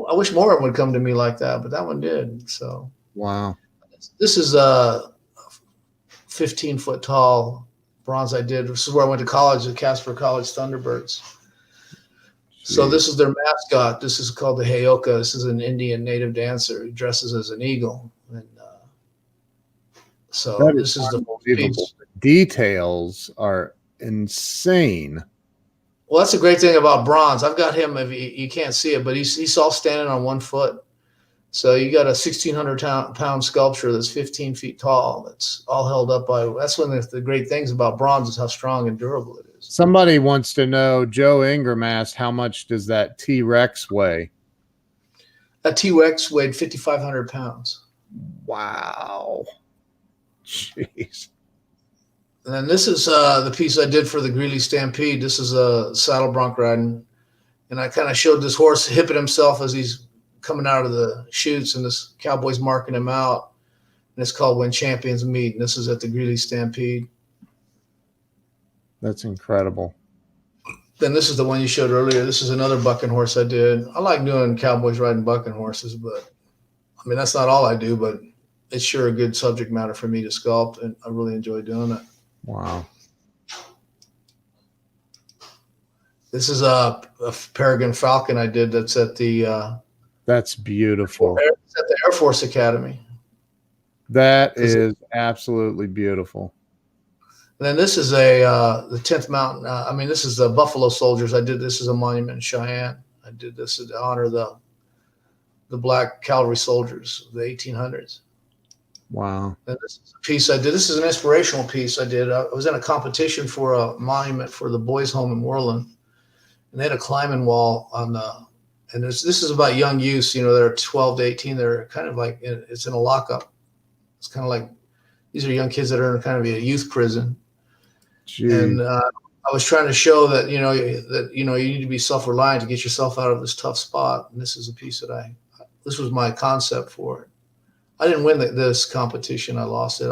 I wish more of them would come to me like that, but that one did. So wow. this is a 15-foot tall bronze I did. This is where I went to college at Casper College Thunderbirds. So this is their mascot. This is called the Heyoka. This is an Indian native dancer who dresses as an eagle. And so this is the piece. Details are insane. Well, that's the great thing about bronze. I've got him. If you can't see it, but he's all standing on 1 foot. So you got a 1,600-pound sculpture that's 15 feet tall. That's all held up by. That's one of the great things about bronze is how strong and durable it is. Somebody wants to know, Joe Ingram asked, how much does that T-Rex weigh? That T-Rex weighed 5,500 pounds. Wow. Jeez. And then this is the piece I did for the Greeley Stampede. This is a saddle bronc riding. And I kind of showed this horse hipping himself as he's coming out of the chutes, and this cowboy's marking him out. And it's called When Champions Meet. And this is at the Greeley Stampede. That's incredible. Then this is the one you showed earlier. This is another bucking horse I did. I like doing cowboys riding bucking horses, but I mean, that's not all I do, but it's sure a good subject matter for me to sculpt, and I really enjoy doing it. Wow. This is a Peregrine Falcon I did that's at the that's beautiful. It's at the Air Force Academy. That is absolutely beautiful. And then this is the 10th Mountain. I mean, this is the Buffalo Soldiers. I did this as a monument in Cheyenne. I did this to honor the black cavalry soldiers of the 1800s. Wow. And this is a piece I did. This is an inspirational piece I did. I was in a competition for a monument for the boys' home in Moreland. And they had a climbing wall on the, and this is about young youths, you know, they're 12 to 18. They're kind of like, it's in a lockup. It's kind of like, these are young kids that are in kind of a youth prison. Jeez. And I was trying to show that, you need to be self-reliant to get yourself out of this tough spot. And this is a piece that this was my concept for it. I didn't win this competition. I lost it.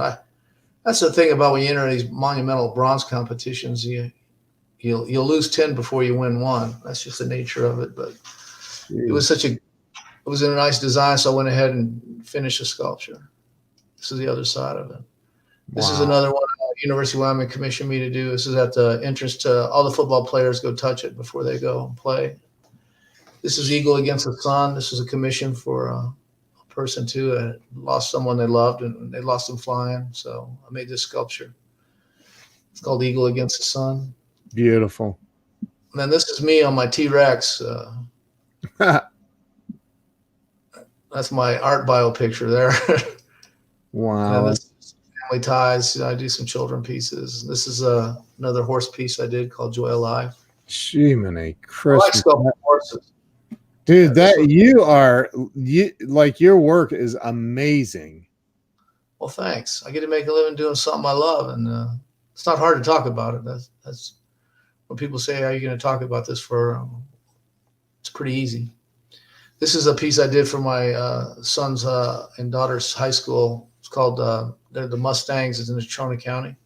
That's the thing about when you enter these monumental bronze competitions, you'll lose 10 before you win one. That's just the nature of it. But it was it was in a nice design, so I went ahead and finished the sculpture. This is the other side of it. This is another one University of Wyoming commissioned me to do. This is at the entrance to all the football players go touch it before they go and play. This is Eagle Against the Sun. This is a commission for a person too that lost someone they loved and they lost them flying. So I made this sculpture. It's called Eagle Against the Sun. Beautiful. And then this is me on my T-Rex. That's my art bio picture there. Wow. This is family ties. I do some children pieces. This is another horse piece I did called Joy Alive. Jiminy Chris. I like sculpting horses. Dude, like your work is amazing. Well, thanks. I get to make a living doing something I love, and it's not hard to talk about it. That's when people say, "How are you going to talk about this for?" It's pretty easy. This is a piece I did for my son's and daughter's high school. It's called they're the Mustangs. It's in Natrona County.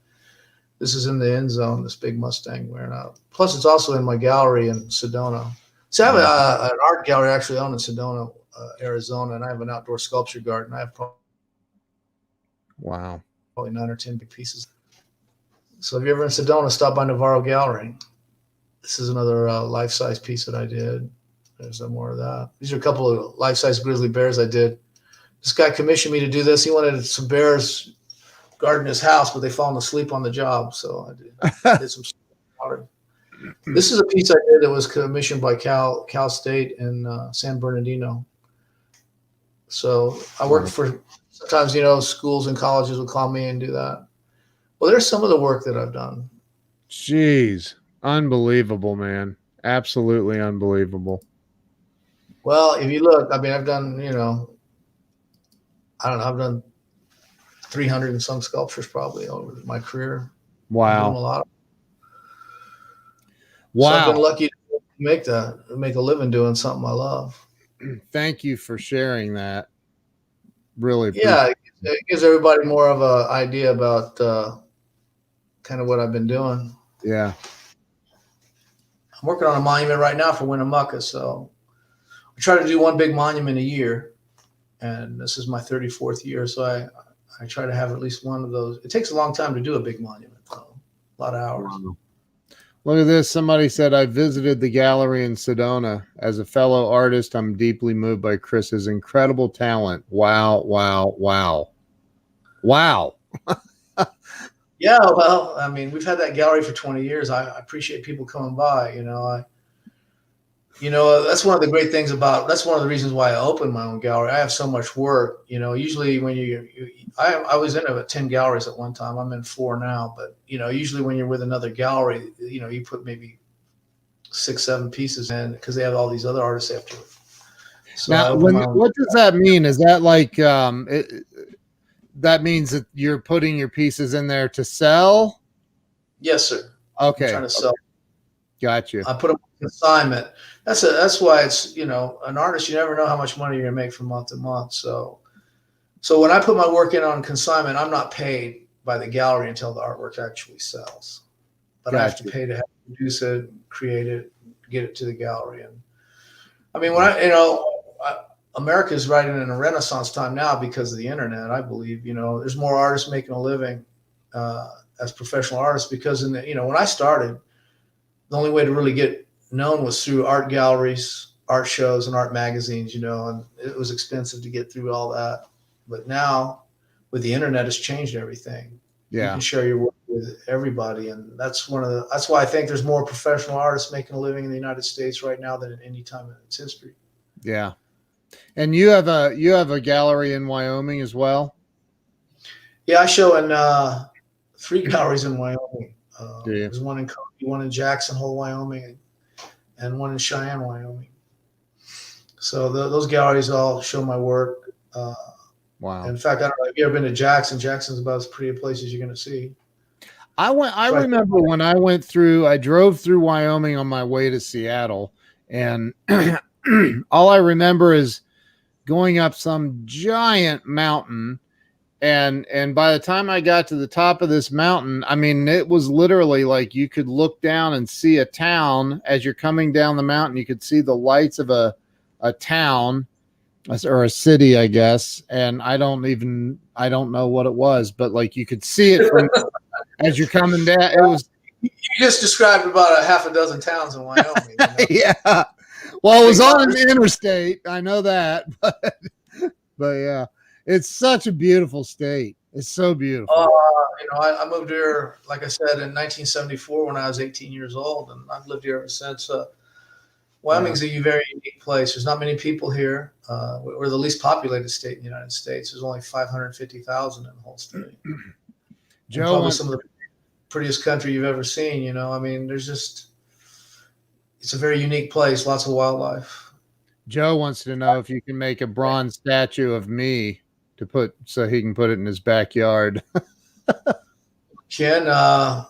This is in the end zone. This big Mustang wearing out. Plus, it's also in my gallery in Sedona. So I have an art gallery actually owned in Sedona, Arizona, and I have an outdoor sculpture garden. I have probably 9 or 10 big pieces. So if you're ever in Sedona, stop by Navarro Gallery. This is another life-size piece that I did. There's some more of that. These are a couple of life-size grizzly bears I did. This guy commissioned me to do this. He wanted some bears guarding his house, but they fallen asleep on the job. So I did some water. This is a piece I did that was commissioned by Cal State in San Bernardino. So I worked for sometimes, schools and colleges will call me and do that. Well, there's some of the work that I've done. Jeez. Unbelievable, man. Absolutely unbelievable. Well, if you look, I mean, I've done, I've done 300 and some sculptures probably over my career. Wow. A lot of wow. So I've been lucky to make a living doing something I love. Thank you for sharing that. Really. Yeah, it gives everybody more of an idea about kind of what I've been doing. Yeah. I'm working on a monument right now for Winnemucca. So I try to do one big monument a year, and this is my 34th year. So I try to have at least one of those. It takes a long time to do a big monument, though. A lot of hours. Wow. Look at this. Somebody said, I visited the gallery in Sedona. As a fellow artist, I'm deeply moved by Chris's incredible talent. Wow, wow, wow. Wow. Yeah, well, I mean, we've had that gallery for 20 years. I appreciate people coming by. That's one of the great things that's one of the reasons why I opened my own gallery. I have so much work. Usually when I was in 10 galleries at one time. I'm in 4 now, but usually when you're with another gallery, you put maybe 6, 7 pieces in because they have all these other artists after. So now, what does that mean? Is that like that means that you're putting your pieces in there to sell? Yes, sir. Okay. I'm trying to sell. Gotcha. I put them on consignment. That's why it's, an artist, you never know how much money you're gonna make from month to month. So when I put my work in on consignment, I'm not paid by the gallery until the artwork actually sells. But gotcha. I have to pay to have to produce it, create it, get it to the gallery. And I mean, America is right in a renaissance time now because of the internet. I believe, there's more artists making a living as professional artists because when I started, the only way to really get known was through art galleries, art shows, and art magazines, and it was expensive to get through all that. But now with the internet, it's changed everything. Yeah. You can share your work with everybody. And that's why I think there's more professional artists making a living in the United States right now than at any time in its history. Yeah. And you have a gallery in Wyoming as well? Yeah, I show in 3 galleries in Wyoming. There's one in Cody, one in Jackson Hole, Wyoming, and one in Cheyenne, Wyoming. So those galleries all show my work. Wow. In fact, I don't know if you've ever been to Jackson. Jackson's about as pretty a place as you're going to see. I remember when I drove through Wyoming on my way to Seattle, and all I remember is going up some giant mountain. And by the time I got to the top of this mountain, I mean, it was literally like you could look down and see a town as you're coming down the mountain. You could see the lights of a town or a city, I guess. And I don't know what it was, but like you could see it from as you're coming down. It was. You just described about a half a dozen towns in Wyoming. Yeah. Well, it was on an interstate. I know that, but yeah. It's such a beautiful state. It's so beautiful. I moved here, like I said, in 1974 when I was 18 years old, and I've lived here ever since. Wyoming's a very unique place. There's not many people here. We're the least populated state in the United States. There's only 550,000 in the whole state. Joe, probably some of the prettiest country you've ever seen. I mean, it's a very unique place. Lots of wildlife. Joe wants to know if you can make a bronze statue of me so he can put it in his backyard. Ken, we'll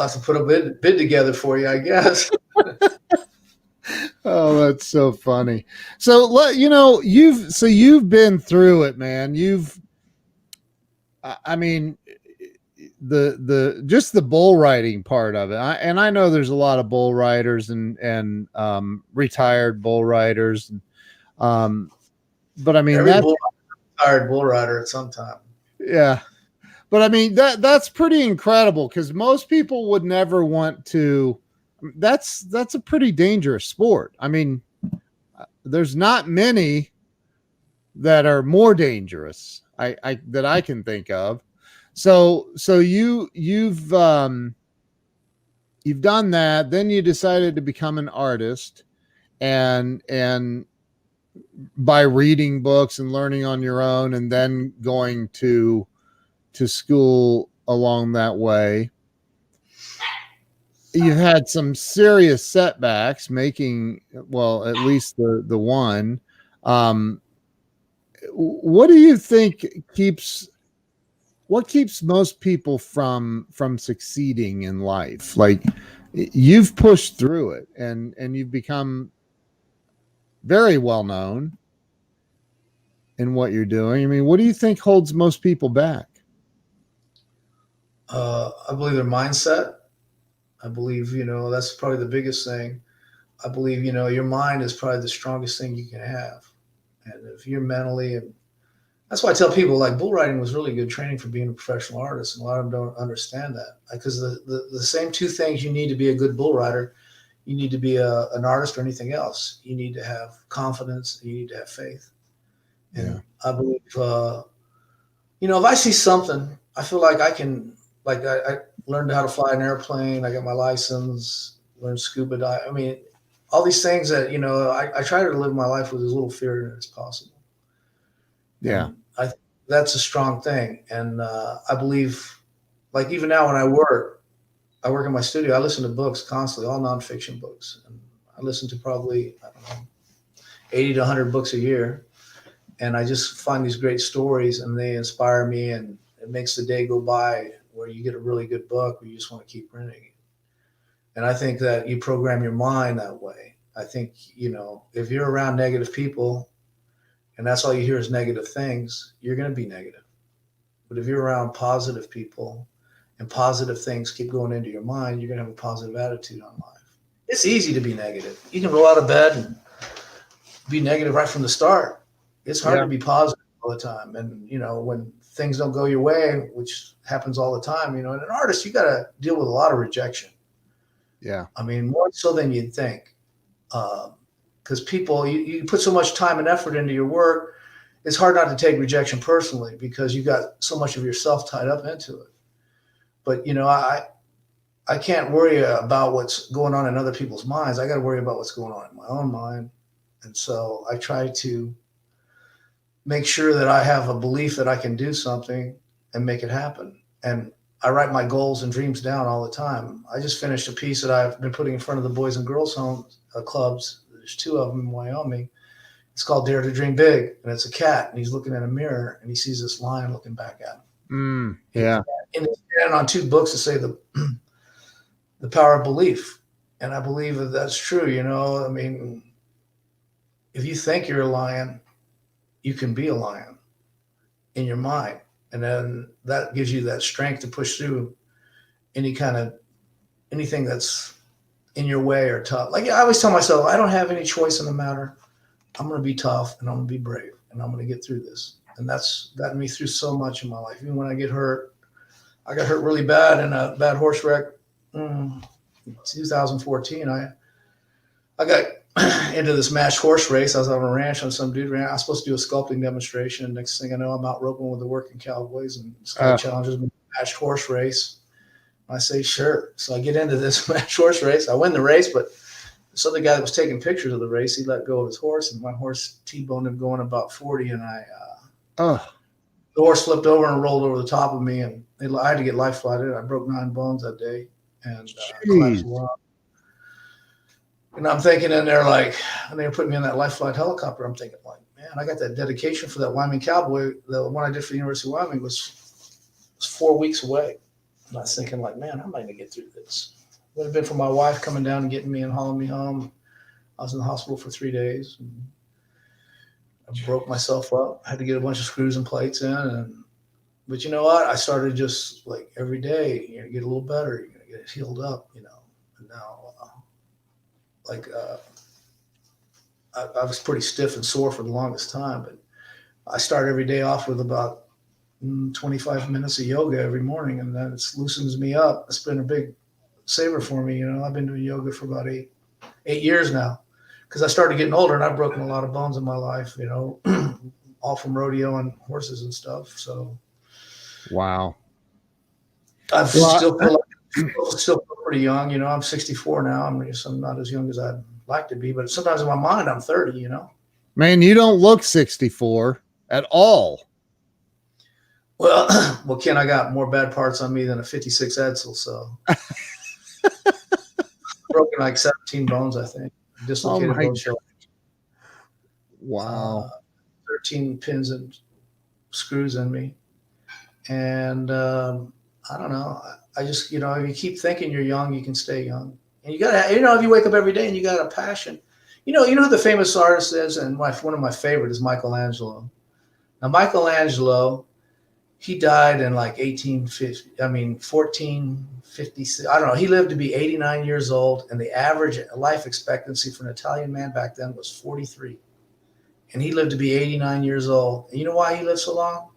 have to put a bid together for you, I guess. Oh, that's so funny. So, you've been through it, man. I mean, just the bull riding part of it. I know there's a lot of bull riders and retired bull riders. But I mean, retired bull rider at some time. Yeah. But I mean, that's pretty incredible because most people would never want to. That's a pretty dangerous sport. I mean, there's not many that are more dangerous that I can think of. So you've done that. Then you decided to become an artist, and by reading books and learning on your own, and then going to school along that way. You've had some serious setbacks making, well, at least the one. What do you think keeps most people from succeeding in life? Like, you've pushed through it and you've become very well known in what you're doing. I mean, what do you think holds most people back? I believe their mindset. I believe, that's probably the biggest thing. I believe, your mind is probably the strongest thing you can have. And if you're mentally, and that's why I tell people like bull riding was really good training for being a professional artist. And a lot of them don't understand that, because the same two things you need to be a good bull rider, you need to be an artist or anything else. You need to have confidence. And you need to have faith. And I believe, if I see something, I feel like I can, like I learned how to fly an airplane. I got my license, learned scuba dive. I mean, all these things that, I try to live my life with as little fear as possible. Yeah. And that's a strong thing. And I believe, like, even now when I work in my studio, I listen to books constantly, all nonfiction books. And I listen to probably, I don't know, 80 to 100 books a year. And I just find these great stories, and they inspire me, and it makes the day go by where you get a really good book where you just want to keep reading it. And I think that you program your mind that way. I think, if you're around negative people and that's all you hear is negative things, you're going to be negative. But if you're around positive people and positive things keep going into your mind, you're going to have a positive attitude on life. It's easy to be negative. You can roll out of bed and be negative right from the start. It's hard to be positive all the time. And, when things don't go your way, which happens all the time, and an artist, you got to deal with a lot of rejection. Yeah. I mean, more so than you'd think. Because people, you put so much time and effort into your work, it's hard not to take rejection personally, because you got so much of yourself tied up into it. But, I can't worry about what's going on in other people's minds. I got to worry about what's going on in my own mind. And so I try to make sure that I have a belief that I can do something and make it happen. And I write my goals and dreams down all the time. I just finished a piece that I've been putting in front of the Boys and Girls Home clubs. There's 2 of them in Wyoming. It's called Dare to Dream Big, and it's a cat, and he's looking in a mirror, and he sees this lion looking back at him. Yeah. And it's on 2 books that say the power of belief. And I believe that that's true. I mean, if you think you're a lion, you can be a lion in your mind. And then that gives you that strength to push through anything that's in your way or tough. Like I always tell myself, I don't have any choice in the matter. I'm going to be tough, and I'm going to be brave, and I'm going to get through this. And that's gotten me through so much in my life. Even when I get hurt, I got hurt really bad in a bad horse wreck. In 2014, I got into this matched horse race. I was on a ranch on some dude ran. I was supposed to do a sculpting demonstration. And next thing I know, I'm out roping with the working cowboys, and this guy challenges me to a matched horse race. I say, sure. So I get into this matched horse race. I win the race, but this other guy that was taking pictures of the race, he let go of his horse, and my horse T-boned him going about 40, and the horse flipped over and rolled over the top of me, and I had to get life flighted. I broke 9 bones that day, and collapsed a lot. And I'm thinking in there, like, and they were putting me in that life flight helicopter. I'm thinking, like, man, I got that dedication for that Wyoming Cowboy. The one I did for the University of Wyoming was 4 weeks away. And I was thinking, like, man, how am I going to get through this? It would have been for my wife coming down and getting me and hauling me home. I was in the hospital for 3 days. And I broke myself up. I had to get a bunch of screws and plates in. But you know what? I started just, like, every day, you're going to get a little better. You're going to get healed up, And now, I was pretty stiff and sore for the longest time. But I start every day off with about 25 minutes of yoga every morning, and then it loosens me up. It's been a big saver for me. I've been doing yoga for about eight years now, because I started getting older and I've broken a lot of bones in my life, all from rodeo and horses and stuff. So, wow. Still feel pretty young. I'm 64 now. I'm not as young as I'd like to be, but sometimes in my mind I'm 30. Man, you don't look 64 at all. Well, Ken, I got more bad parts on me than a 56 Edsel, so broken like 17 bones, I think. Dislocated bone shoulder. Wow. 13 pins and screws in me. And I don't know. I just, if you keep thinking you're young, you can stay young. And you got to, if you wake up every day and you got a passion. You know who the famous artist is? And one of my favorite is Michelangelo. Now, Michelangelo, he died in like 1456. I don't know. He lived to be 89 years old, and the average life expectancy for an Italian man back then was 43. And he lived to be 89 years old. And you know why he lived so long?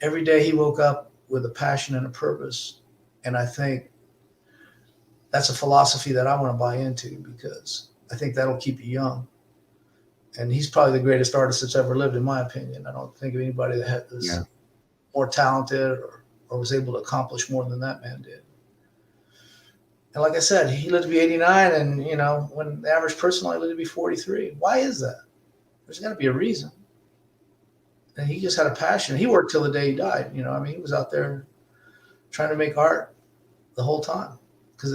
Every day he woke up with a passion and a purpose. And I think that's a philosophy that I want to buy into, because I think that'll keep you young. And he's probably the greatest artist that's ever lived, in my opinion. I don't think of anybody that was more talented or was able to accomplish more than that man did. And like I said, he lived to be 89, and when the average person only lived to be 43. Why is that? There's got to be a reason. And he just had a passion. He worked till the day he died. He was out there trying to make art the whole time, because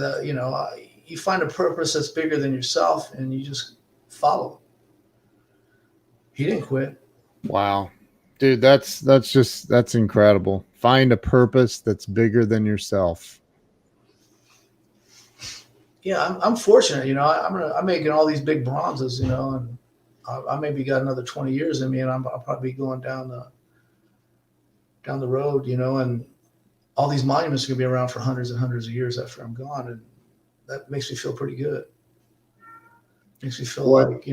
you find a purpose that's bigger than yourself, and you just follow it. He didn't quit. Wow. Dude, that's incredible. Find a purpose that's bigger than yourself. Yeah, I'm fortunate. I'm making all these big bronzes. And I maybe got another 20 years in me, and I'll probably be going down the road. And all these monuments are gonna be around for hundreds and hundreds of years after I'm gone, and that makes me feel pretty good. Makes me feel like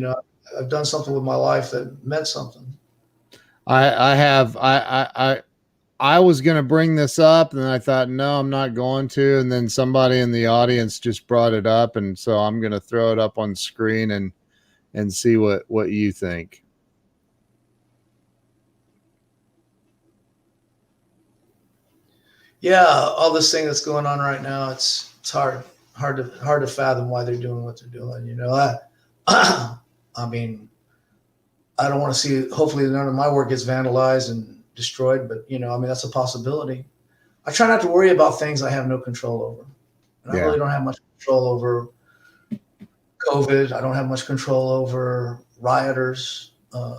I've done something with my life that meant something. I was going to bring this up, and I thought, no, I'm not going to. And then somebody in the audience just brought it up. And so I'm going to throw it up on screen and see what you think. Yeah. All this thing that's going on right now, it's hard to fathom why they're doing what they're doing. I mean, I don't want to see, hopefully none of my work gets vandalized and destroyed, but that's a possibility. I try not to worry about things I have no control over. And I really don't have much control over COVID. I don't have much control over rioters. The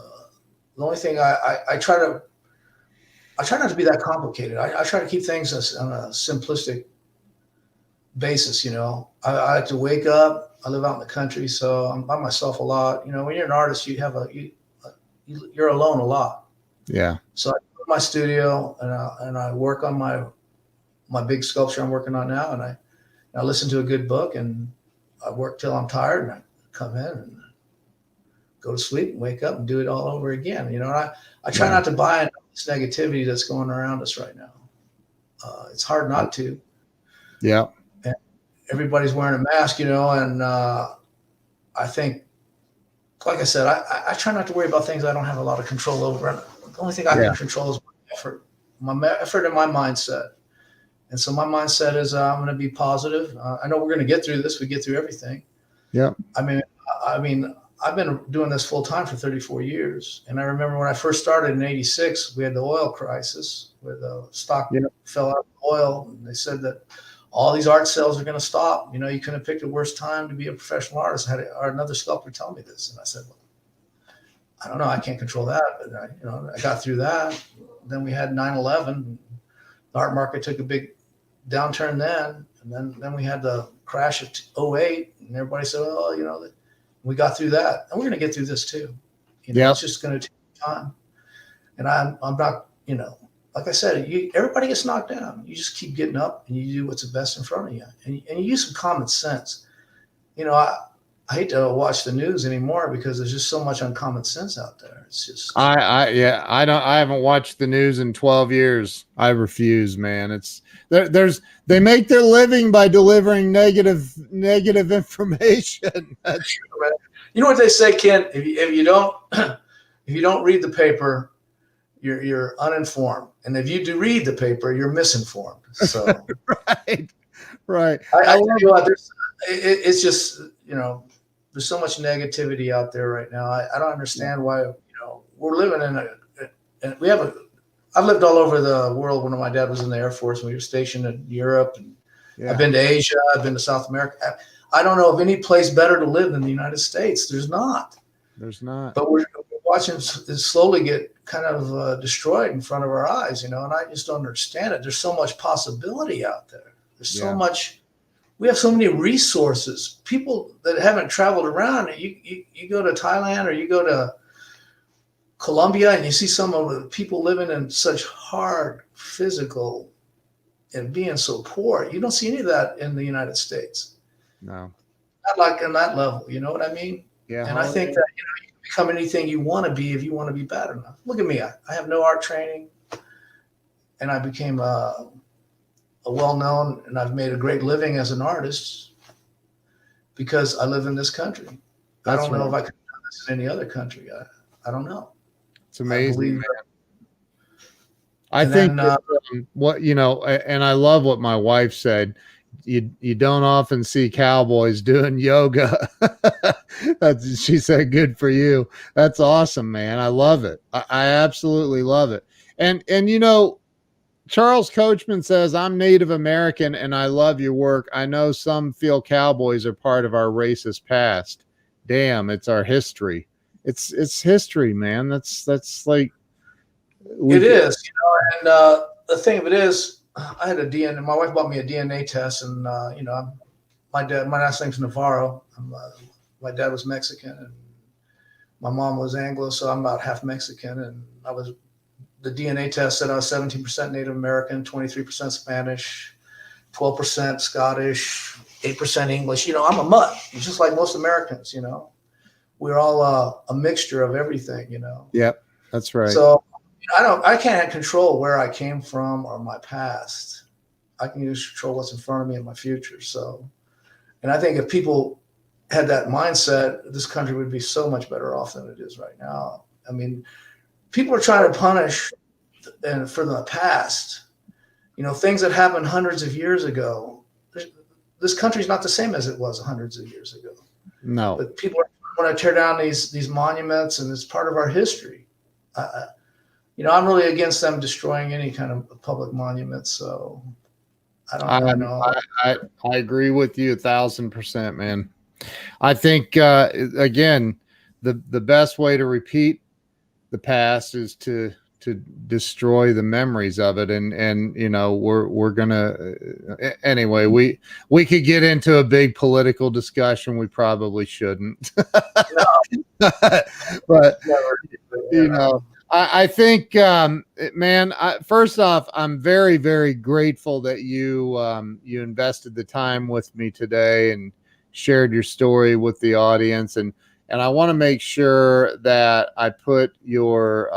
only thing I try not to be that complicated. I try to keep things on a simplistic basis. I like to wake up. I live out in the country, so I'm by myself a lot. When you're an artist, you're alone a lot. Yeah. So I go to my studio and I work on my big sculpture I'm working on now, and I listen to a good book, and I work till I'm tired, and I come in and go to sleep and wake up and do it all over again. And I try not to buy into this negativity that's going around us right now. It's hard not to. Yeah. And everybody's wearing a mask, and I think, like I said, I try not to worry about things I don't have a lot of control over. And the only thing I can control is my effort and my mindset. And so my mindset is I'm going to be positive. I know we're going to get through this. We get through everything. Yeah. I mean, I've been doing this full time for 34 years. And I remember when I first started in 86, we had the oil crisis where the stock fell out of oil. And they said that all these art sales are going to stop. You couldn't have picked a worse time to be a professional artist. I had another sculptor tell me this. And I said, well, I don't know. I can't control that. But I got through that. Then we had 9/11. The art market took a big downturn then. And then we had the crash of 08. And everybody said, oh, we got through that. And we're going to get through this too. It's just going to take time. And I'm not, like I said, everybody gets knocked down. You just keep getting up and you do what's the best in front of you. And you use some common sense. I hate to watch the news anymore because there's just so much uncommon sense out there. It's just I haven't watched the news in 12 years. I refuse, man. It's they make their living by delivering negative information. That's true. You know what they say, Ken? If you don't read the paper, you're uninformed, and if you do read the paper, you're misinformed. So right. I tell you what, it's just there's so much negativity out there right now. I don't understand why we're living and I've lived all over the world. When my dad was in the Air Force, we were stationed in Europe, and I've been to Asia, I've been to South America. I don't know of any place better to live than the United States. There's not. But we're watching it slowly get kind of destroyed in front of our eyes, and I just don't understand it. There's so much possibility out there. There's so much. We have so many resources. People that haven't traveled around, you go to Thailand or you go to Colombia and you see some of the people living in such hard physical and being so poor. You don't see any of that in the United States. No. Not like on that level, you know what I mean? Yeah. And I think that, you know, you can become anything you want to be if you want to be bad enough. Look at me. I have no art training, and I became a well-known, and I've made a great living as an artist because I live in this country. I don't know if I could do this in any other country. I don't know. It's amazing. I think what, you know, and I love what my wife said. You don't often see cowboys doing yoga. She said, good for you. That's awesome, man. I love it. I absolutely love it. And you know, Charles Coachman says, I'm Native American and I love your work. I know some feel cowboys are part of our racist past. Damn, it's our history. It's history, man. That's like it is, you know, and the thing of it is, I had a DNA. My wife bought me a DNA test, and you know, my last name's Navarro. My dad was Mexican, and my mom was Anglo, so I'm about half Mexican. And the DNA test said I was 17% Native American, 23% Spanish, 12% Scottish, 8% English. You know, I'm a mutt, just like most Americans. You know, we're all a mixture of everything. You know. Yep, that's right. So. I can't control where I came from or my past. I can just control what's in front of me and my future. So, and I think if people had that mindset, this country would be so much better off than it is right now. I mean, people are trying to punish for the past, you know, things that happened hundreds of years ago. This country's not the same as it was hundreds of years ago. No. But people want to tear down these monuments, and it's part of our history. You know, I'm really against them destroying any kind of public monuments. So I don't know. I agree with you 1,000%, man. I think, again, the best way to repeat the past is to destroy the memories of it. And, you know, we're going to, anyway, we could get into a big political discussion. We probably shouldn't, but you know, I think, man, first off, I'm very, very grateful that you invested the time with me today and shared your story with the audience. And I want to make sure that I put your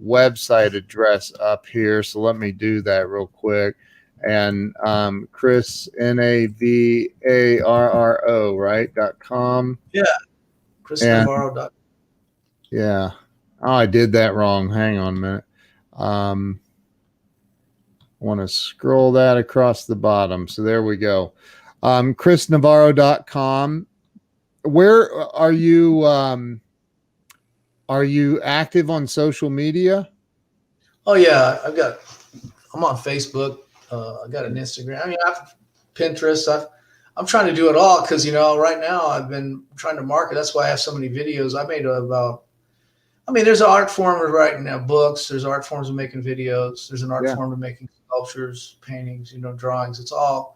website address up here. So let me do that real quick. And Chris, Navarro, right? .com. Yeah. Chris Navarro. Yeah. Oh, I did that wrong. Hang on a minute. Want to scroll that across the bottom. So there we go. ChrisNavarro.com. Where are you? Are you active on social media? Oh yeah, I'm on Facebook. I got an Instagram. I mean, I've Pinterest. I'm trying to do it all because, you know, right now I've been trying to market. That's why I have so many videos. I made about. I mean, there's an art form of writing books. There's art forms of making videos. There's an art form of making sculptures, paintings, you know, drawings. It's all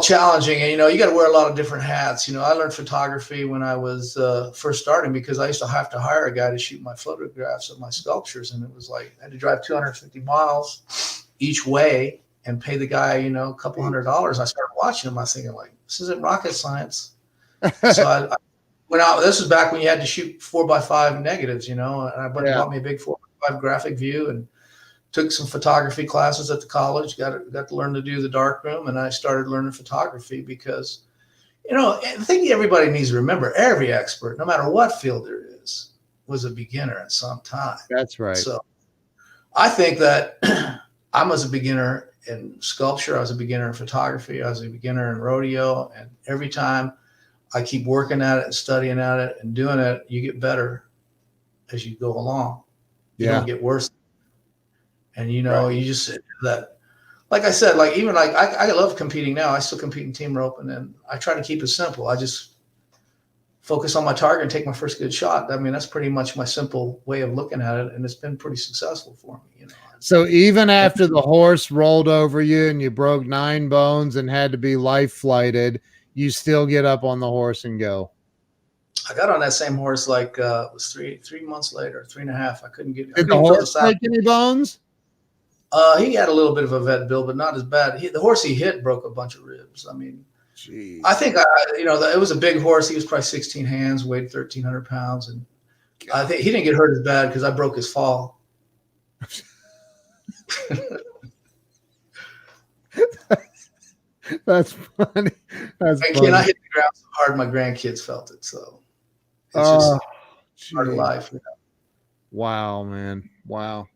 challenging. And, you know, you got to wear a lot of different hats. You know, I learned photography when I was first starting because I used to have to hire a guy to shoot my photographs of my sculptures. And it was like, I had to drive 250 miles each way and pay the guy, you know, a couple $100. I started watching him. I was thinking, like, this isn't rocket science. So I went out. This was back when you had to shoot 4x5 negatives, you know, and I bought me a big 4x5 graphic view and took some photography classes at the college, got to learn to do the darkroom. And I started learning photography because, you know, the thing everybody needs to remember, every expert, no matter what field there is, was a beginner at some time. That's right. So I think that I was a beginner in sculpture. I was a beginner in photography. I was a beginner in rodeo. And every time I keep working at it and studying at it and doing it, you get better as you go along. You don't get worse. And, you know, you just that, like I said, like even like I love competing now. I still compete in team rope, and then I try to keep it simple. I just focus on my target and take my first good shot. I mean, that's pretty much my simple way of looking at it. And it's been pretty successful for me, you know. So even after the horse rolled over you and you broke 9 bones and had to be life flighted, you still get up on the horse and go. I got on that same horse like it was 3 months later, 3.5. I couldn't Did the horse break any bones? He had a little bit of a vet bill, but not as bad. The horse he hit broke a bunch of ribs. I mean, jeez. I think it was a big horse. He was probably 16 hands, weighed 1,300 pounds, and I think he didn't get hurt as bad because I broke his fall. That's funny. That's funny. I hit the ground so hard my grandkids felt it. So it's just part of life. You know? Wow, man. Wow.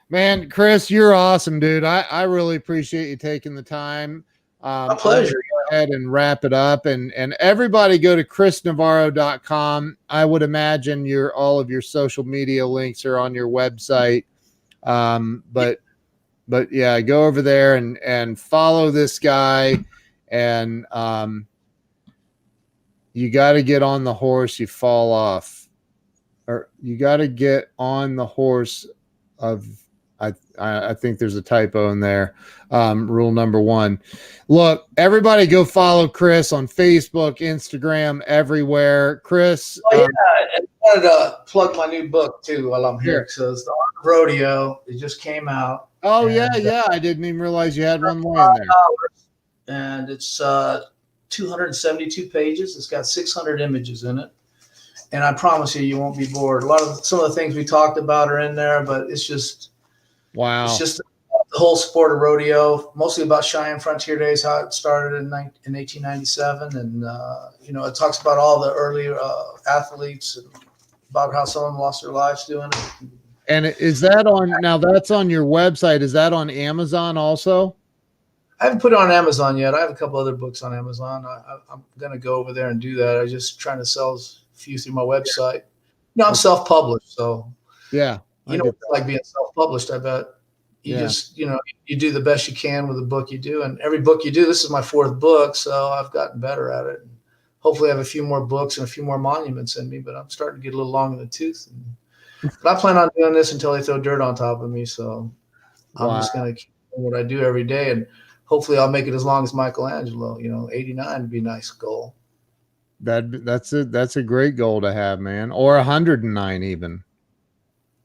Man, Chris, you're awesome, dude. I really appreciate you taking the time. My pleasure. Go ahead and wrap it up. And everybody go to chrisnavarro.com. I would imagine all of your social media links are on your website. But yeah, go over there and follow this guy. And you got to get on the horse, you fall off. Or you got to get on the horse of, I think there's a typo in there. Rule number 1. Look, everybody go follow Chris on Facebook, Instagram, everywhere. Chris. I wanted to plug my new book too while I'm here. So it's The Art of Rodeo. It just came out. Oh, yeah. I didn't even realize you had one laying there. And it's 272 pages. It's got 600 images in it. And I promise you won't be bored. Some of the things we talked about are in there, but it's just, wow. It's just the whole sport of rodeo, mostly about Cheyenne Frontier Days, how it started in 1897. And, it talks about all the early athletes and about how some of them lost their lives doing it. And is that that's on your website. Is that on Amazon also? I haven't put it on Amazon yet. I have a couple other books on Amazon. I'm going to go over there and do that. I'm just trying to sell a few through my website. I'm self-published, so yeah. It's like being self-published. I bet you just, you do the best you can with the book you do. And every book you do, this is my 4th book. So I've gotten better at it. And hopefully I have a few more books and a few more monuments in me, but I'm starting to get a little long in the tooth. But I plan on doing this until they throw dirt on top of me. So I'm just going to keep doing what I do every day. And hopefully I'll make it as long as Michelangelo, 89 would be a nice goal. That's a great goal to have, man. Or 109 even.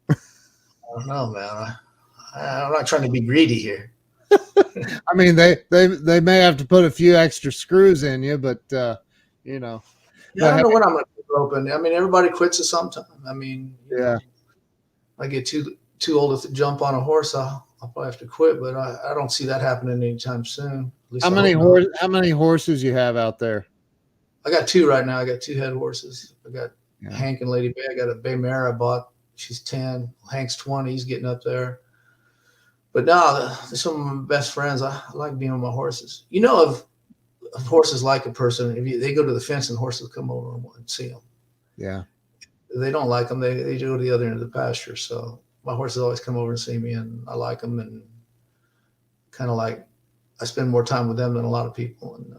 I don't know, man. I'm not trying to be greedy here. I mean, they may have to put a few extra screws in you, but I don't know when I'm going to open. I mean, everybody quits at some time. I mean, I get too old to jump on a horse, I'll probably have to quit. But I don't see that happening anytime soon. How many horses you have out there? I got 2 right now. I got 2 head horses. I got Hank and Lady Bay. I got a bay mare I bought. She's 10. Hank's 20. He's getting up there. But now they're some of my best friends. I like being with my horses. If horses like a person, they go to the fence and horses come over and see them. Yeah. If they don't like them, they go to the other end of the pasture. So my horses always come over and see me, and I like them, and kind of like I spend more time with them than a lot of people. And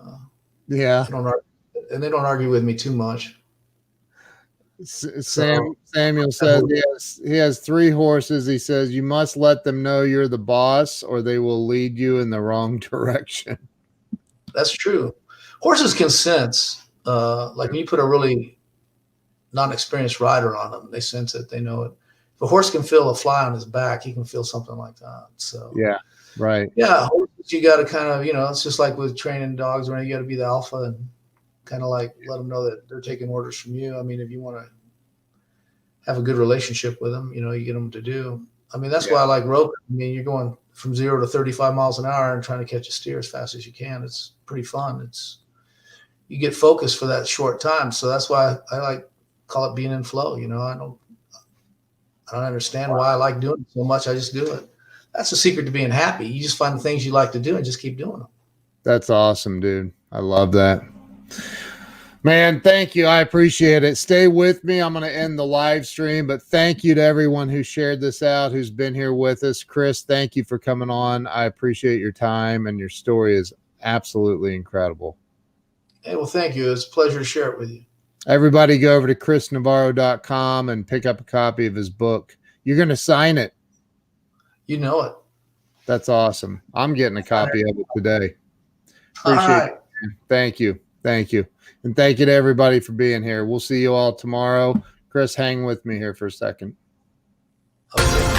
they don't argue with me too much. Samuel says he has 3 horses. He says you must let them know you're the boss, or they will lead you in the wrong direction. That's true. Horses can sense. Like when you put a really non-experienced rider on them, they sense it. They know it. If a horse can feel a fly on his back, he can feel something like that. So yeah, right. Yeah, horses, you got to kind of, it's just like with training dogs, where you got to be the alpha and kind of like let them know that they're taking orders from you. I mean, if you want to have a good relationship with them, you get them to do. I mean, that's why I like roping. I mean, you're going from 0 to 35 miles an hour and trying to catch a steer as fast as you can. It's pretty fun. You get focused for that short time. So that's why I call it being in flow. I don't understand why I like doing it so much. I just do it. That's the secret to being happy. You just find the things you like to do and just keep doing them. That's awesome, dude. I love that. Man, thank you. I appreciate it. Stay with me. I'm going to end the live stream, but thank you to everyone who shared this out, who's been here with us. Chris, thank you for coming on. I appreciate your time, and your story is absolutely incredible. Hey, well, thank you. It's a pleasure to share it with you. Everybody go over to chrisnavarro.com and pick up a copy of his book. You're going to sign it. You know it. That's awesome. I'm getting a copy of it today. Appreciate it. Thank you. Thank you. And thank you to everybody for being here. We'll see you all tomorrow. Chris, hang with me here for a second. Okay.